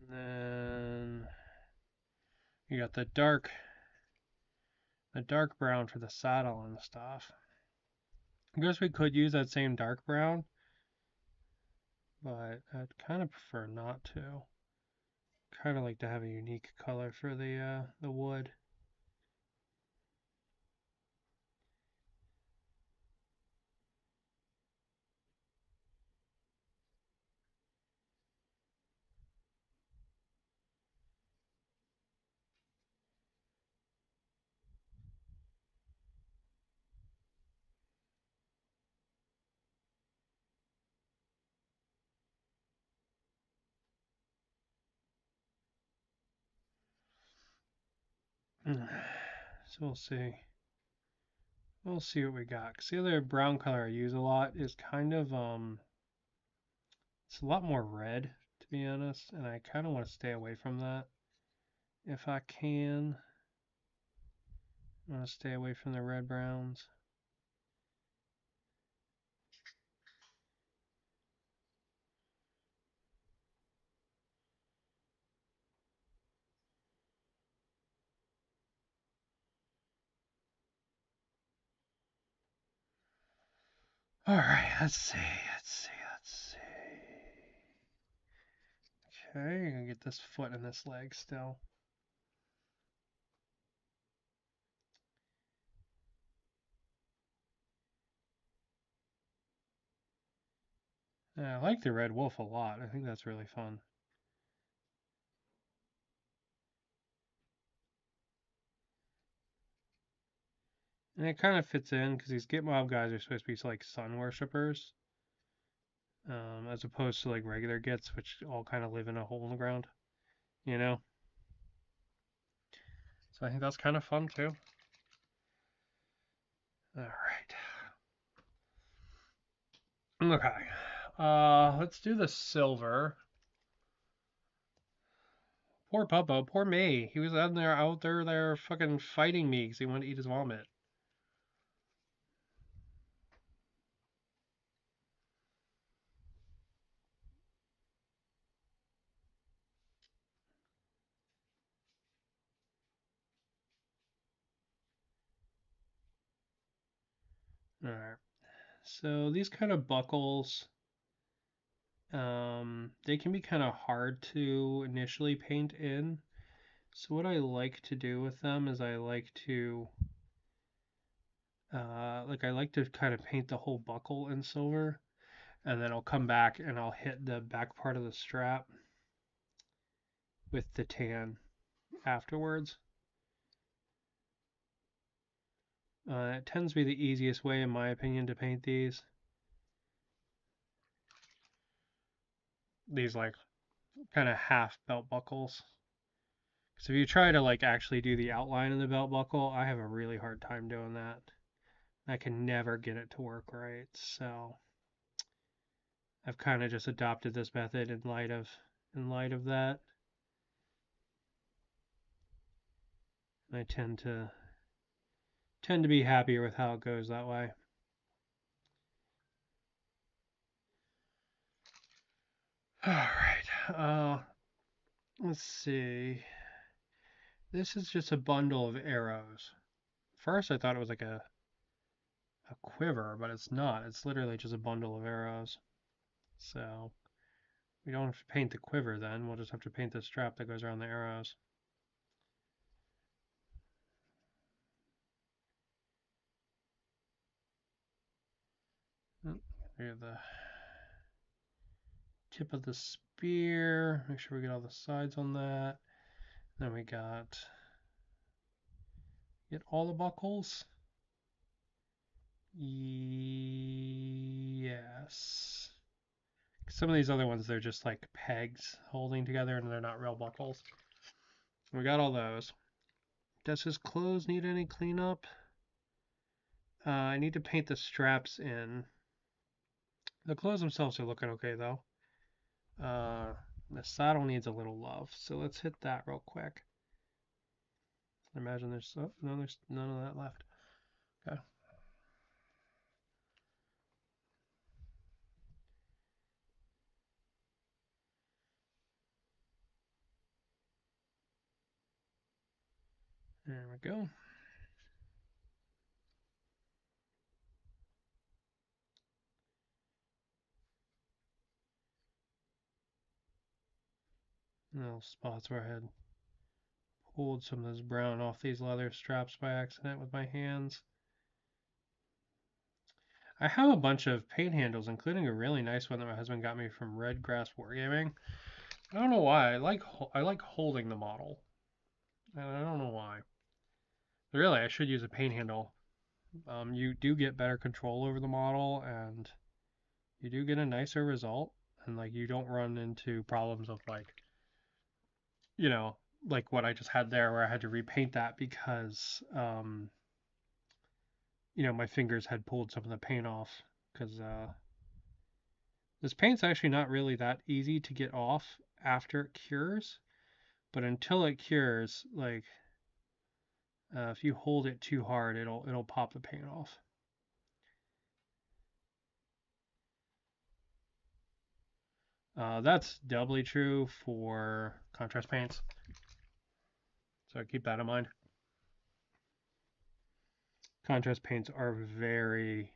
And then you got the dark brown for the saddle and stuff. I guess we could use that same dark brown, but I'd kind of prefer not to. Kind of like to have a unique color for the wood. So we'll see. We'll see what we got. Cause the other brown color I use a lot is kind of it's a lot more red, to be honest, and I kind of want to stay away from that if I can. I want to stay away from the red browns. All right, let's see. Okay, I'm gonna get this foot and this leg still. I like the red wolf a lot. I think that's really fun. And it kind of fits in because these Gitmob guys are supposed to be like sun worshippers, as opposed to like regular Gits, which all kind of live in a hole in the ground, you know? So I think that's kind of fun too. All right. Okay. Let's do the silver. Poor Bubba, poor me. He was out there fucking fighting me because he wanted to eat his vomit. All right. So these kind of buckles, they can be kind of hard to initially paint in. So what I like to do with them is I like to kind of paint the whole buckle in silver, and then I'll come back and I'll hit the back part of the strap with the tan afterwards. It tends to be the easiest way, in my opinion, to paint these like kind of half belt buckles. Because if you try to like actually do the outline of the belt buckle, I have a really hard time doing that. I can never get it to work right. So I've kind of just adopted this method in light of that. I tend to be happier with how it goes that way. All right. Let's see. This is just a bundle of arrows. First, I thought it was like a quiver, but it's not. It's literally just a bundle of arrows. So we don't have to paint the quiver then. We'll just have to paint the strap that goes around the arrows. Here the tip of the spear. Make sure we get all the sides on that. Then we get all the buckles. Yes. Some of these other ones, they're just like pegs holding together and they're not real buckles. We got all those. Does his clothes need any cleanup? I need to paint the straps in. The clothes themselves are looking okay though. The saddle needs a little love, so let's hit that real quick. I imagine there's no, there's none of that left. Okay. There we go. Little spots where I had pulled some of this brown off these leather straps by accident with my hands. I have a bunch of paint handles, including a really nice one that my husband got me from Red Grass Wargaming. I don't know why. I like holding the model, and I don't know why. Really, I should use a paint handle. You do get better control over the model, and you do get a nicer result, and like you don't run into problems of like, you know, like what I just had there, where I had to repaint that because, you know, my fingers had pulled some of the paint off. Because this paint's actually not really that easy to get off after it cures, but until it cures, like if you hold it too hard, it'll pop the paint off. That's doubly true for contrast paints, so keep that in mind. Contrast paints are very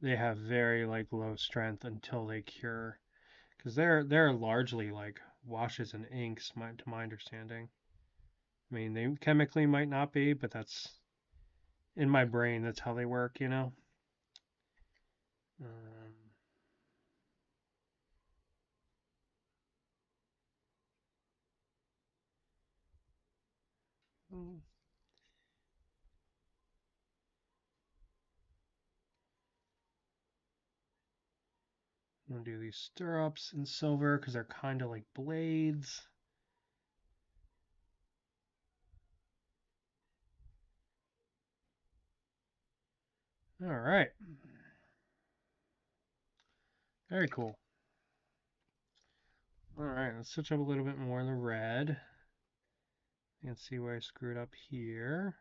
they have very like low strength until they cure, because they're largely like washes and inks, to my understanding. I mean, they chemically might not be, but that's in my brain. That's how they work, you know. Um, I'm gonna do these stirrups in silver because they're kind of like blades. All right. Very cool. All right, let's switch up a little bit more in the red. You can see where I screwed up here.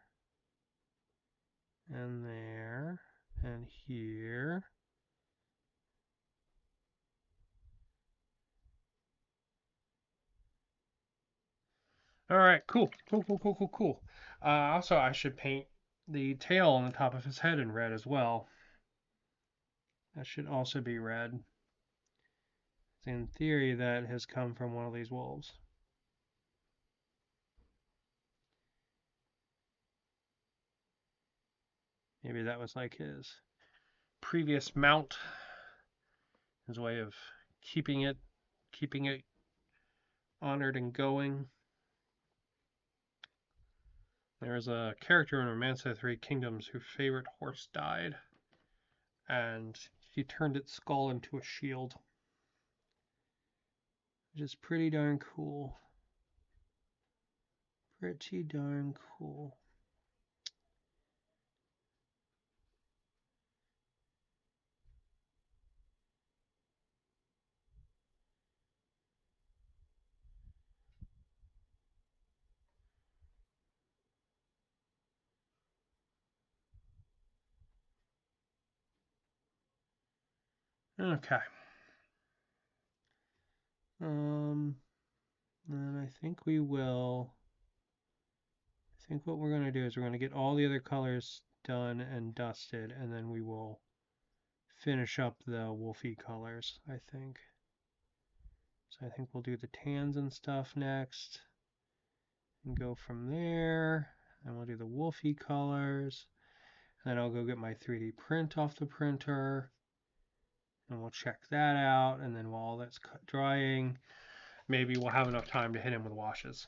And there. And here. All right, cool. Cool. Also, I should paint the tail on the top of his head in red as well. That should also be red. In theory, that has come from one of these wolves. Maybe that was like his previous mount, his way of keeping it honored and going. There's a character in Romance of the Three Kingdoms whose favorite horse died, and he turned its skull into a shield, which is pretty darn cool. Pretty darn cool. Okay. And I think we will. I think what we're going to do is we're going to get all the other colors done and dusted, and then we will finish up the wolfy colors, I think. So I think we'll do the tans and stuff next, and go from there, and we'll do the wolfy colors, and then I'll go get my 3D print off the printer, and we'll check that out, and then while that's drying, maybe we'll have enough time to hit him with washes.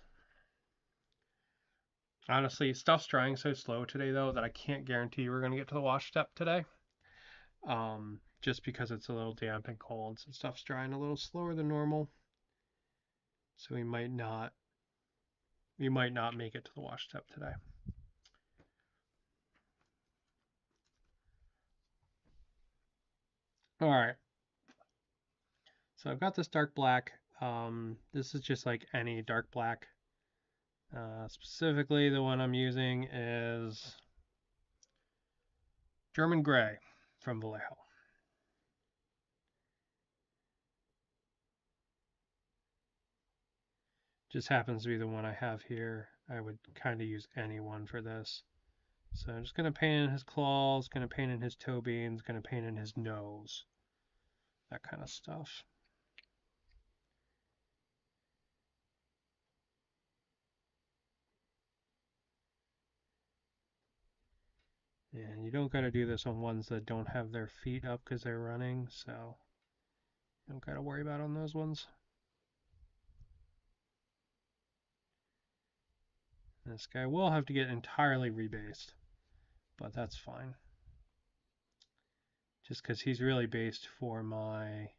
Honestly, stuff's drying so slow today, though, that I can't guarantee we're going to get to the wash step today. Just because it's a little damp and cold, so stuff's drying a little slower than normal. So we might not make it to the wash step today. All right. So I've got this dark black This is just like any dark black. Specifically, the one I'm using is German Gray from Vallejo. Just happens to be the one I have here. I would kind of use any one for this. So I'm just going to paint in his claws, going to paint in his toe beans, going to paint in his nose. That kind of stuff. And you don't got to do this on ones that don't have their feet up because they're running, so you don't got to worry about on those ones. This guy will have to get entirely rebased, but that's fine. Just because he's really based for my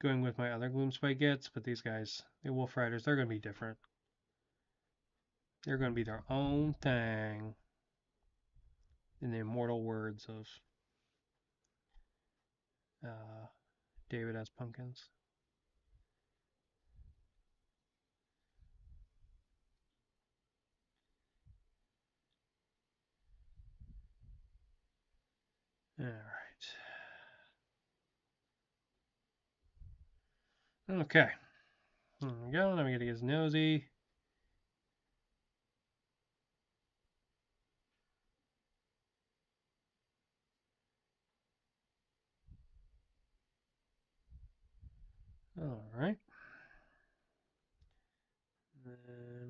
going with my other gloomspite gits, but these guys, the wolf riders, they're going to be different. They're going to be their own thing, in the immortal words of David S. Pumpkins. All right. Okay. There we go. Now we got to get his nosy. All right.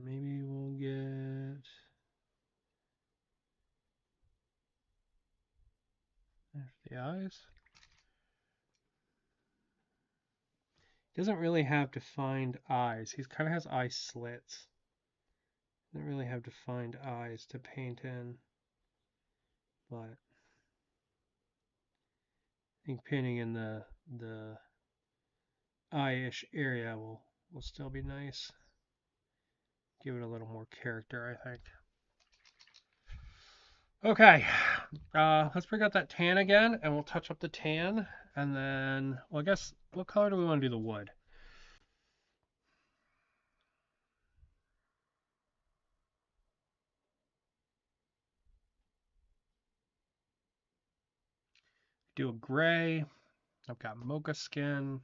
Maybe we'll get the eyes. Doesn't really have defined eyes. He kind of has eye slits. Doesn't really have defined eyes to paint in, but I think painting in the eye-ish area will still be nice. Give it a little more character, I think. Okay, let's bring out that tan again, and we'll touch up the tan, and then, well, I guess, what color do we want to do the wood? Do a gray. I've got mocha skin.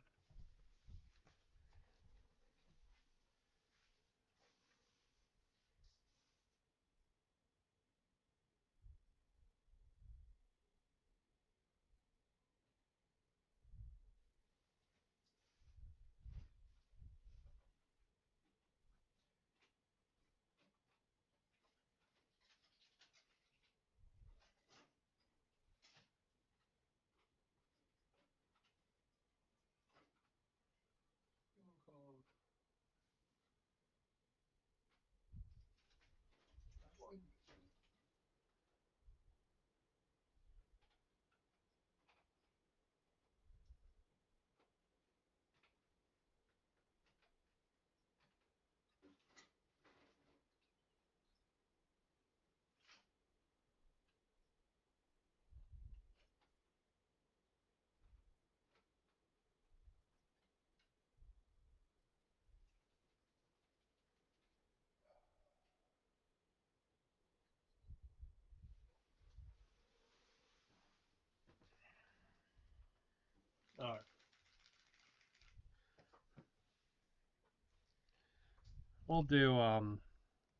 All right.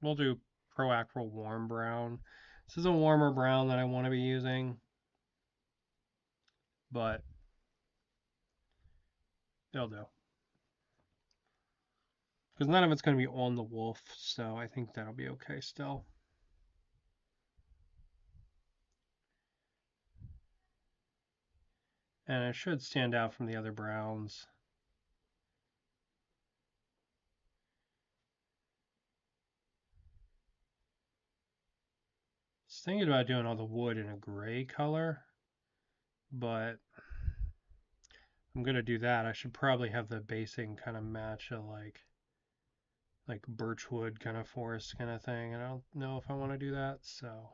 We'll do Proacral Warm Brown. This is a warmer brown that I want to be using, but it'll do. Because none of it's going to be on the wolf, so I think that'll be okay still. And it should stand out from the other browns. I was thinking about doing all the wood in a gray color, but I'm going to do that. I should probably have the basing kind of match a like birchwood kind of forest kind of thing. And I don't know if I want to do that, so.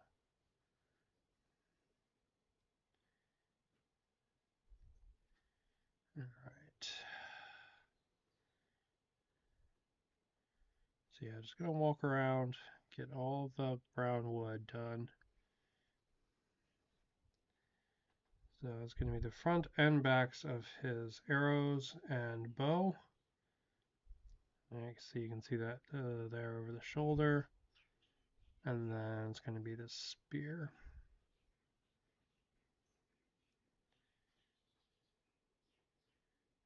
All right. So yeah, just gonna walk around, get all the brown wood done. So it's gonna be the front and backs of his arrows and bow. So you can see that there over the shoulder. And then it's gonna be this spear.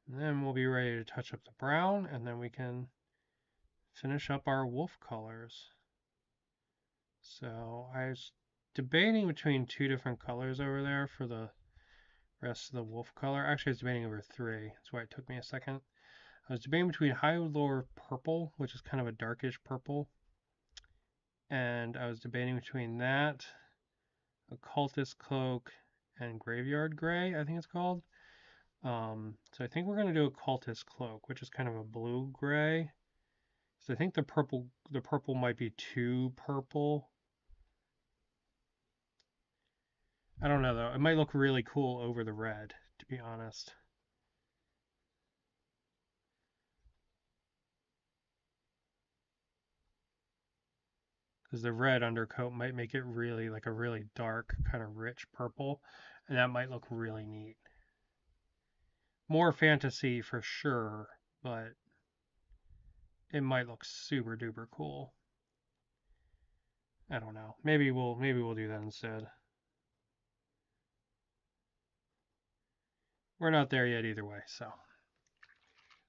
And then we'll be ready to touch up the brown, and then we can finish up our wolf colors. So I was debating between two different colors over there for the rest of the wolf color. Actually, I was debating over three. That's why it took me a second. I was debating between High Lore Purple, which is kind of a darkish purple, and I was debating between that, Occultist Cloak, and Graveyard Gray, I think it's called. So I think we're going to do Occultist Cloak, which is kind of a blue-gray. So I think the purple might be too purple. I don't know though. It might look really cool over the red, to be honest. Because the red undercoat might make it really like a really dark, kind of rich purple, and that might look really neat. More fantasy for sure, but it might look super duper cool. I don't know. Maybe we'll do that instead. We're not there yet either way, so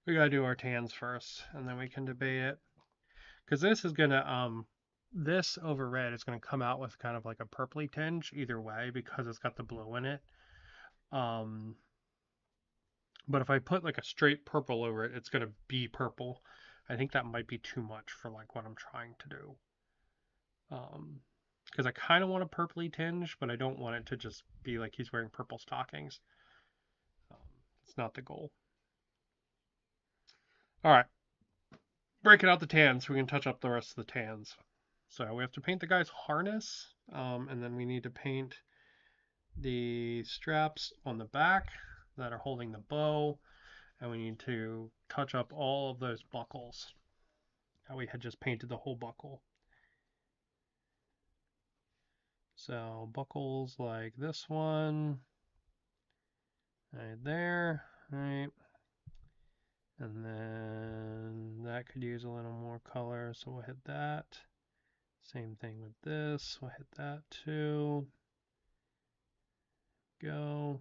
we gotta do our tans first, and then we can debate it. Because this is gonna this over red is gonna come out with kind of like a purpley tinge either way because it's got the blue in it. But if I put like a straight purple over it, it's gonna be purple. I think that might be too much for like what I'm trying to do. Because I kind of want a purpley tinge, but I don't want it to just be like he's wearing purple stockings. Um, it's not the goal. All right, breaking out the tans so we can touch up the rest of the tans. So we have to paint the guy's harness, and then we need to paint the straps on the back that are holding the bow, and we need to touch up all of those buckles. How we had just painted the whole buckle. So buckles like this one, right there, right? And then that could use a little more color, so we'll hit that. Same thing with this, we'll hit that too. Go.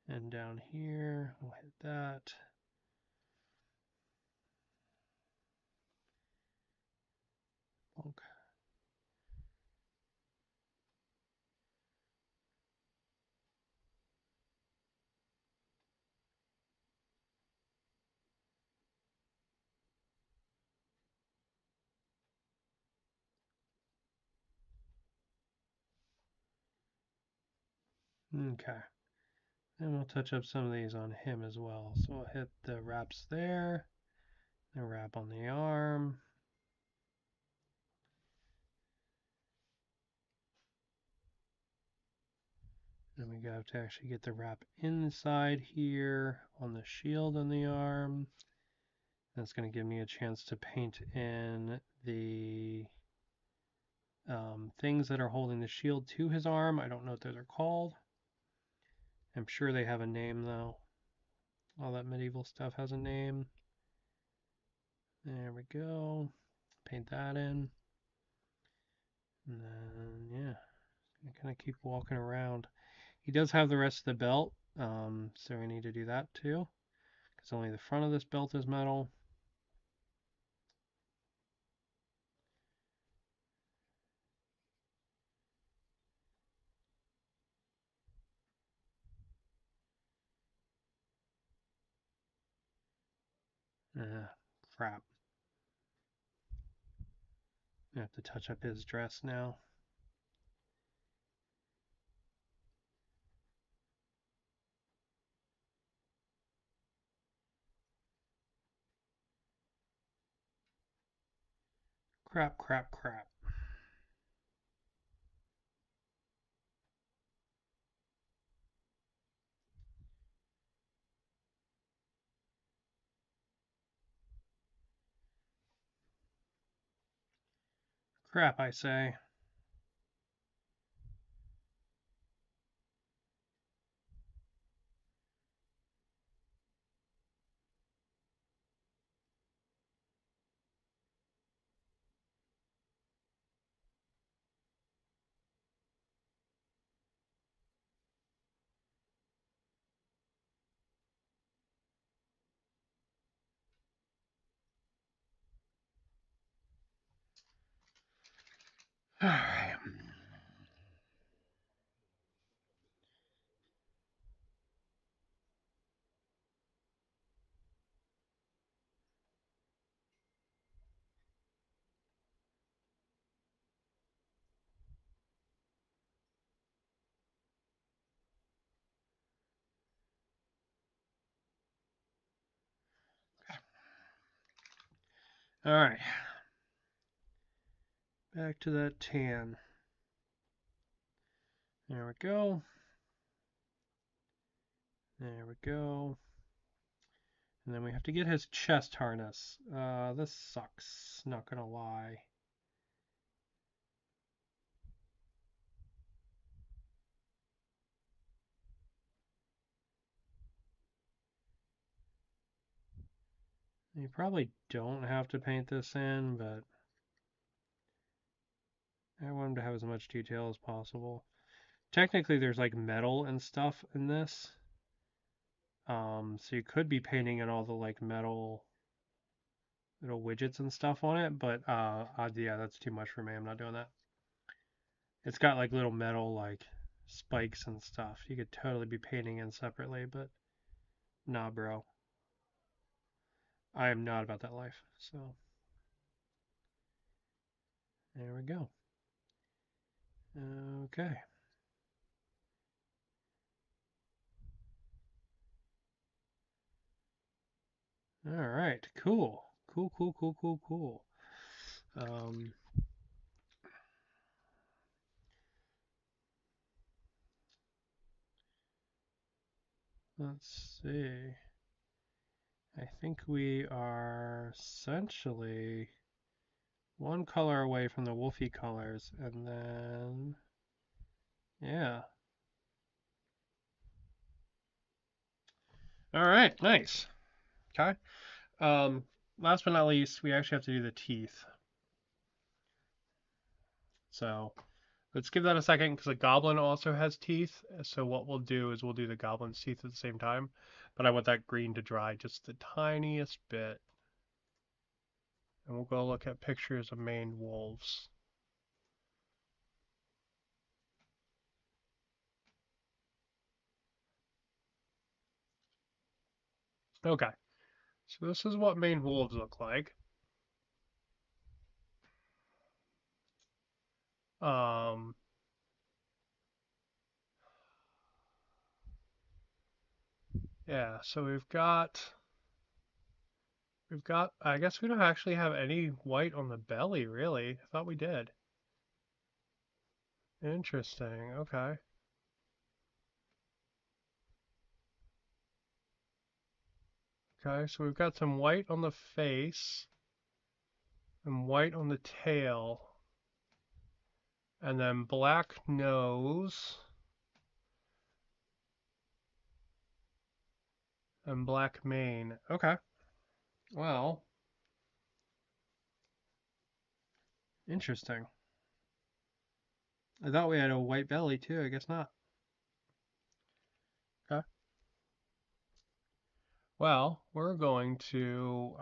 And down here, we'll hit that. Okay. Okay. And we'll touch up some of these on him as well. So we'll hit the wraps there, and wrap on the arm. Then we have to actually get the wrap inside here on the shield on the arm. That's going to give me a chance to paint in the things that are holding the shield to his arm. I don't know what those are called. I'm sure they have a name though. All that medieval stuff has a name. There we go. Paint that in. And then, yeah, I kind of keep walking around. He does have the rest of the belt, so we need to do that too, because only the front of this belt is metal. Crap. I have to touch up his dress now. Crap, crap, crap. Crap, I say. All right. All right. Back to that tan. There we go. There we go. And then we have to get his chest harness. This sucks, not gonna lie. You probably don't have to paint this in, but I want him to have as much detail as possible. Technically, there's like metal and stuff in this. So you could be painting in all the like metal little widgets and stuff on it, but yeah, that's too much for me. I'm not doing that. It's got like little metal like spikes and stuff. You could totally be painting in separately, but nah, bro. I am not about that life. So there we go. Okay. All right. Cool. Cool. Cool. Cool. Cool. Cool. Um, let's see. I think we are essentially one color away from the wolfy colors, and then yeah. All right. Nice. Okay. Um, last but not least, we actually have to do the teeth. So let's give that a second because a goblin also has teeth. So what we'll do is we'll do the goblin's teeth at the same time. But I want that green to dry just the tiniest bit. And we'll go look at pictures of maned wolves. Okay, so this is what maned wolves look like. Um, yeah, so we've got, I guess we don't actually have any white on the belly, really. I thought we did. Interesting, okay. Okay, so we've got some white on the face and white on the tail, and then black nose and black mane. Okay, well, interesting. I thought we had a white belly too, I guess not. Okay. Well, we're going to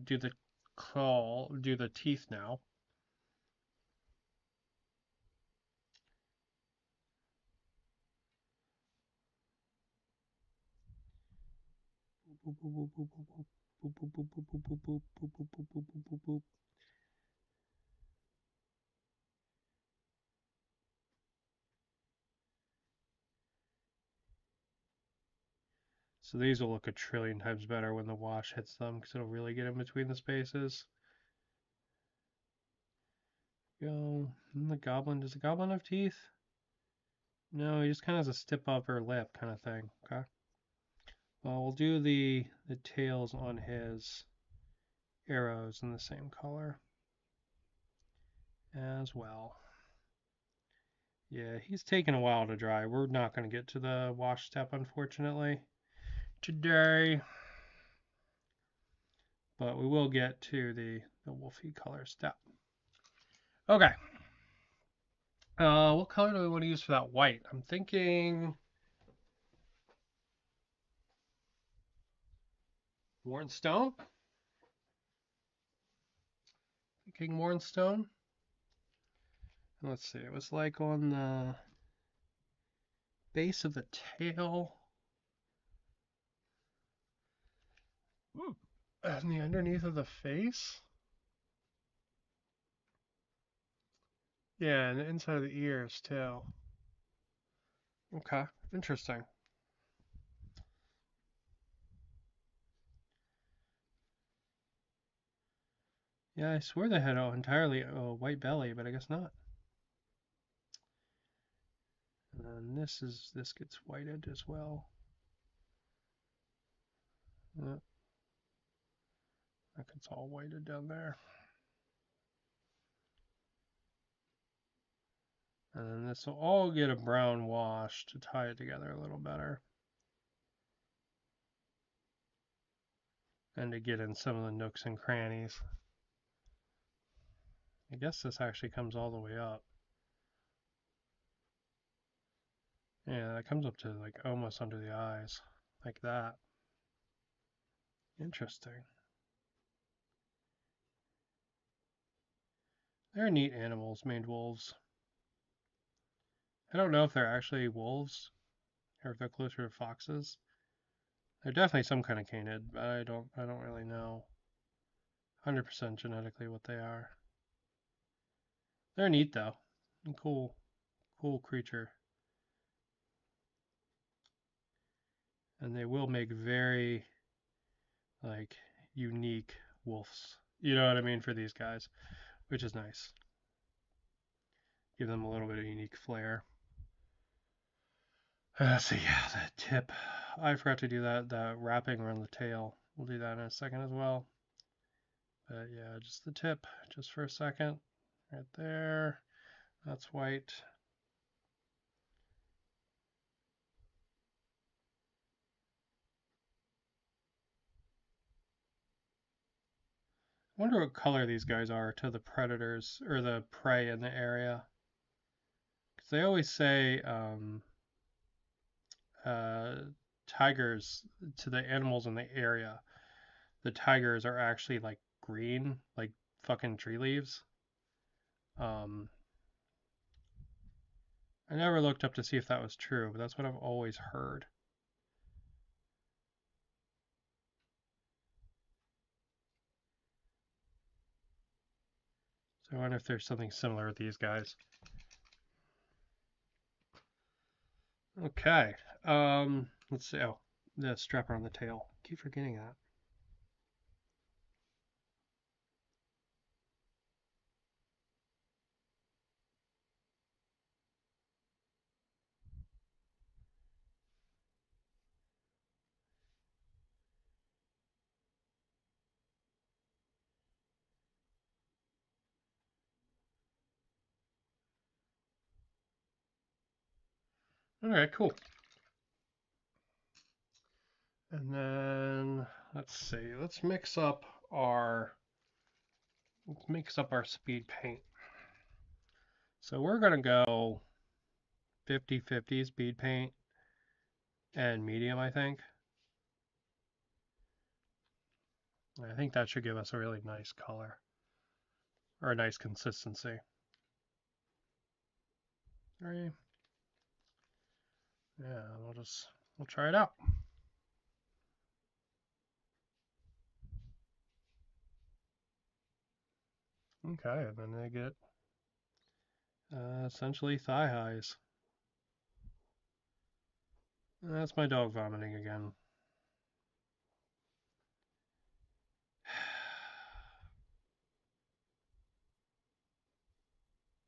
do the teeth now. So these will look a trillion times better when the wash hits them because it'll really get in between the spaces. Go. And the goblin, does the goblin have teeth? No, he just kind of has a stip upper lip kind of thing. Okay. Well, we'll do the tails on his arrows in the same color. as well. Yeah, he's taking a while to dry. We're not going to get to the wash step, unfortunately, today. But we will get to the wolfy color step. Okay. What color do we want to use for that white? I'm thinking worn stone. Thinking worn stone. Let's see. It was like on the base of the tail. Ooh. And the underneath of the face. Yeah, and the inside of the ears too. Okay, interesting. Yeah, I swear they had entirely a white belly, but I guess not. And then this gets whited as well. That gets all whited down there. And then this will all get a brown wash to tie it together a little better. And to get in some of the nooks and crannies. I guess this actually comes all the way up. Yeah, that comes up to like almost under the eyes. Like that. Interesting. They're neat animals, maned wolves. I don't know if they're actually wolves or if they're closer to foxes. They're definitely some kind of canid, but I don't really know 100% genetically what they are. They're neat though. And cool creature. And they will make very like unique wolves. You know what I mean for these guys, which is nice. Give them a little bit of unique flair. So yeah, the tip. I forgot to do that wrapping around the tail. We'll do that in a second as well. But yeah, just the tip, just for a second. Right there. That's white. I wonder what color these guys are to the predators or the prey in the area. Because they always say uh, tigers to the animals in the area. The tigers are actually like green, like fucking tree leaves. Um, I never looked up to see if that was true, but that's what I've always heard. So I wonder if there's something similar with these guys. Okay. Let's see. Oh, the strap around the tail. Keep forgetting that. All right, cool. And then let's see. Let's mix up our speed paint. So we're gonna go 50-50 speed paint and medium, I think. I think that should give us a really nice color or a nice consistency. Three. Yeah, we'll try it out. Okay, and then they get essentially thigh highs. That's my dog vomiting again.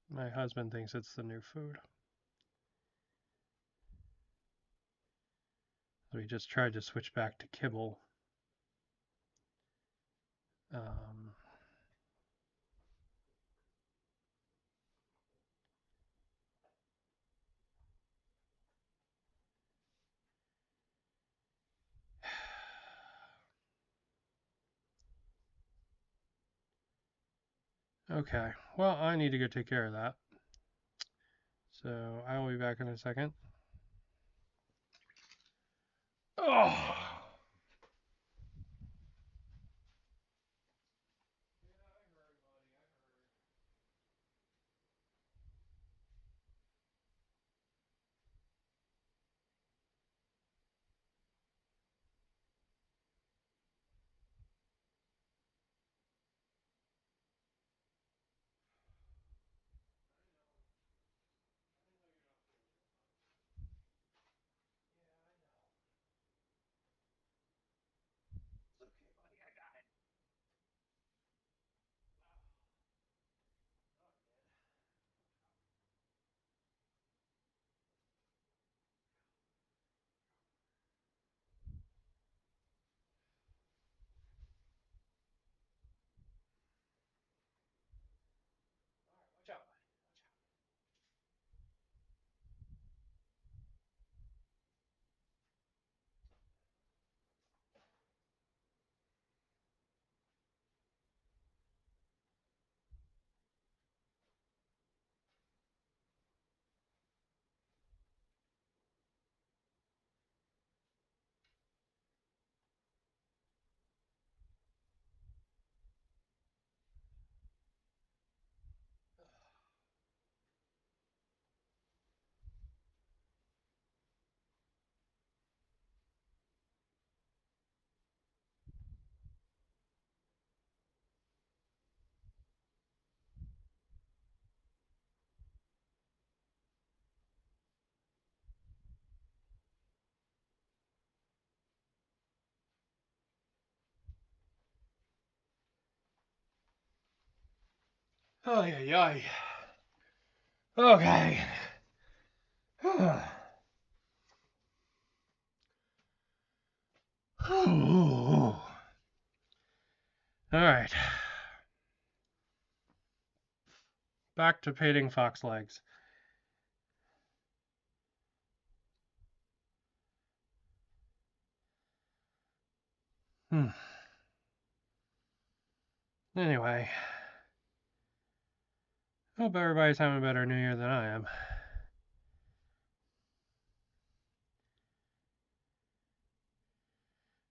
My husband thinks it's the new food. So he just tried to switch back to kibble. Um, Okay, well, I need to go take care of that. So I will be back in a second. Oh! Oh, yeah, yeah. Okay. All right. Back to painting fox legs. Hmm. Anyway, hope everybody's having a better New Year than I am.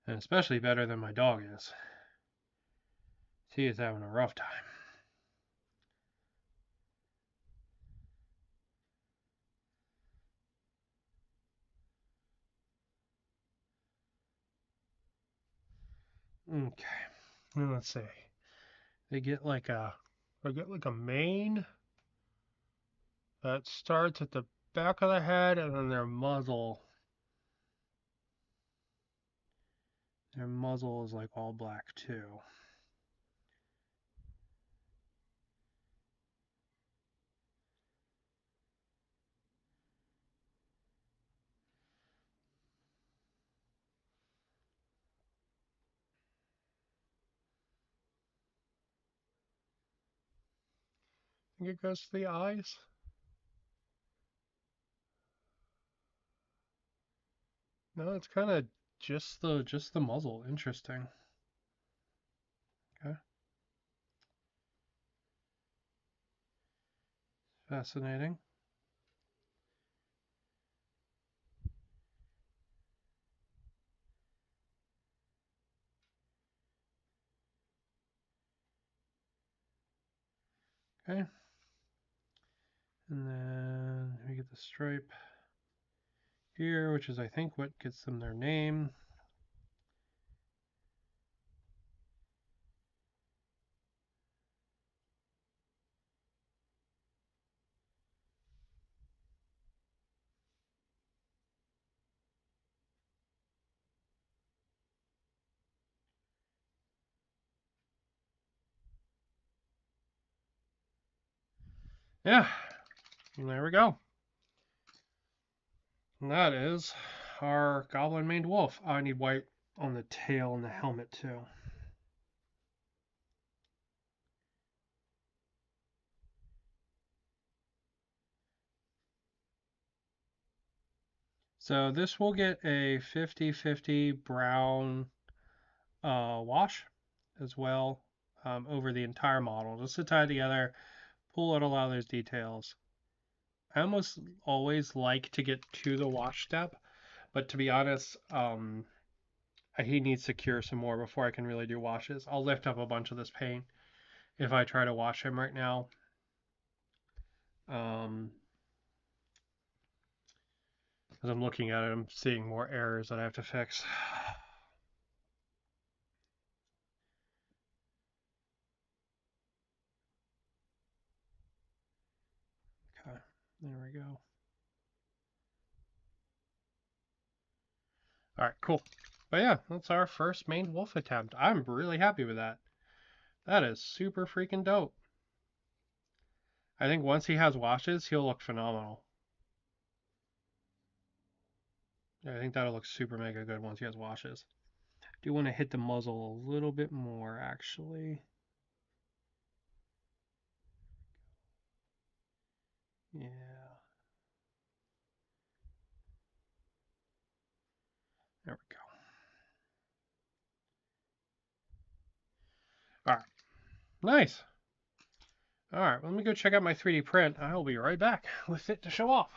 And especially better than my dog is. He is having a rough time. Okay. Let's see. They get like a mane that starts at the back of the head, and then their muzzle is like all black too. I think it goes to the eyes. No, it's kind of just the muzzle. Interesting. Okay. Fascinating. Okay. And then we get the stripe here, which is I think what gets them their name. Yeah. And there we go. And that is our goblin maned wolf. I need white on the tail and the helmet too. So this will get a 50-50 brown wash as well. over the entire model, just to tie together, pull out a lot of those details. I almost always like to get to the wash step, but to be honest, he needs to cure some more before I can really do washes. I'll lift up a bunch of this paint if I try to wash him right now. As I'm looking at it, I'm seeing more errors that I have to fix. Okay, there we go. All right, cool. But yeah, that's our first main wolf attempt. I'm really happy with that. That is super freaking dope. I think once he has washes, he'll look phenomenal. I think that'll look super mega good once he has washes. I do want to hit the muzzle a little bit more, actually. Yeah. There we go. All right. Nice. All right, let me go check out my 3D print. I will be right back with it to show off.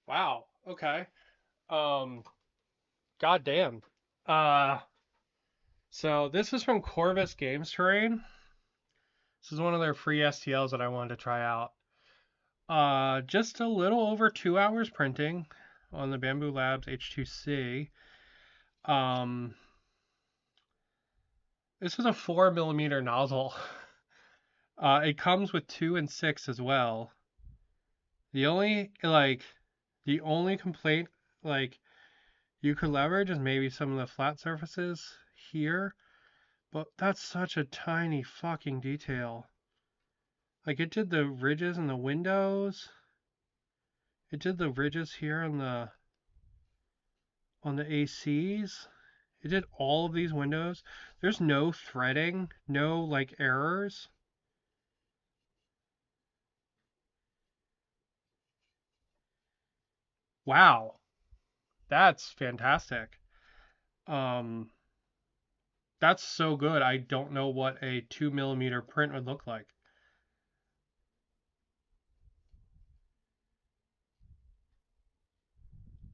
Wow. Okay. Goddamn. Uh, so this is from Corvus Games Terrain. This is one of their free STLs that I wanted to try out. Just a little over 2 hours printing on the Bamboo Labs H2C. This is a 4mm nozzle. It comes with 2 and 6 as well. The only complaint you could leverage is maybe some of the flat surfaces here, but that's such a tiny fucking detail. It did the ridges in the windows. It did the ridges here on the ACs. It did all of these windows. There's no threading, no errors. Wow. That's fantastic. Um that's so good. I don't know what a 2mm print would look like.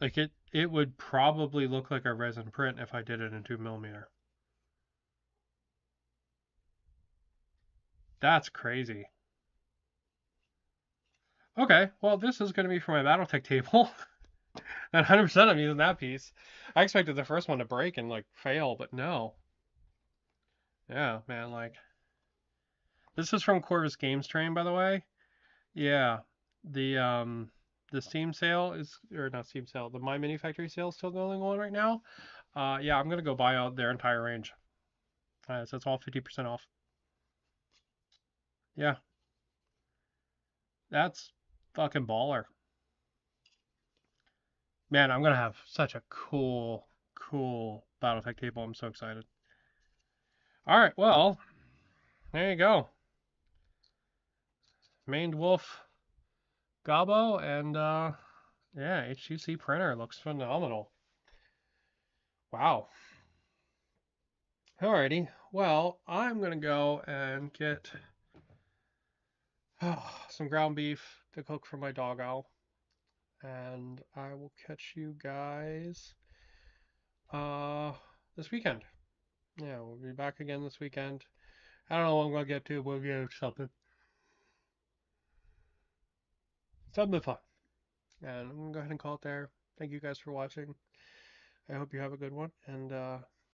It would probably look like a resin print if I did it in 2mm. That's crazy. Okay, well this is going to be for my Battletech table. And 100% I'm using that piece. I expected the first one to break and fail, but no. Yeah, man, this is from Corvus Games Train, by the way. Yeah. The Steam sale is, or not Steam sale, the My Mini Factory sale is still going on right now. Yeah, I'm gonna go buy out their entire range. So it's all 50% off. Yeah, that's fucking baller. Man, I'm gonna have such a cool Battletech table. I'm so excited. All right, well, there you go. Maned Wolf Gobbo and yeah, H2C printer looks phenomenal. Wow. Alrighty. Well, I'm gonna go and get some ground beef to cook for my doggo, and I will catch you guys uh this weekend. Yeah, we'll be back again this weekend. I don't know what I'm gonna get to. We'll get something fun, and I'm gonna go ahead and call it there. Thank you guys for watching. I hope you have a good one, and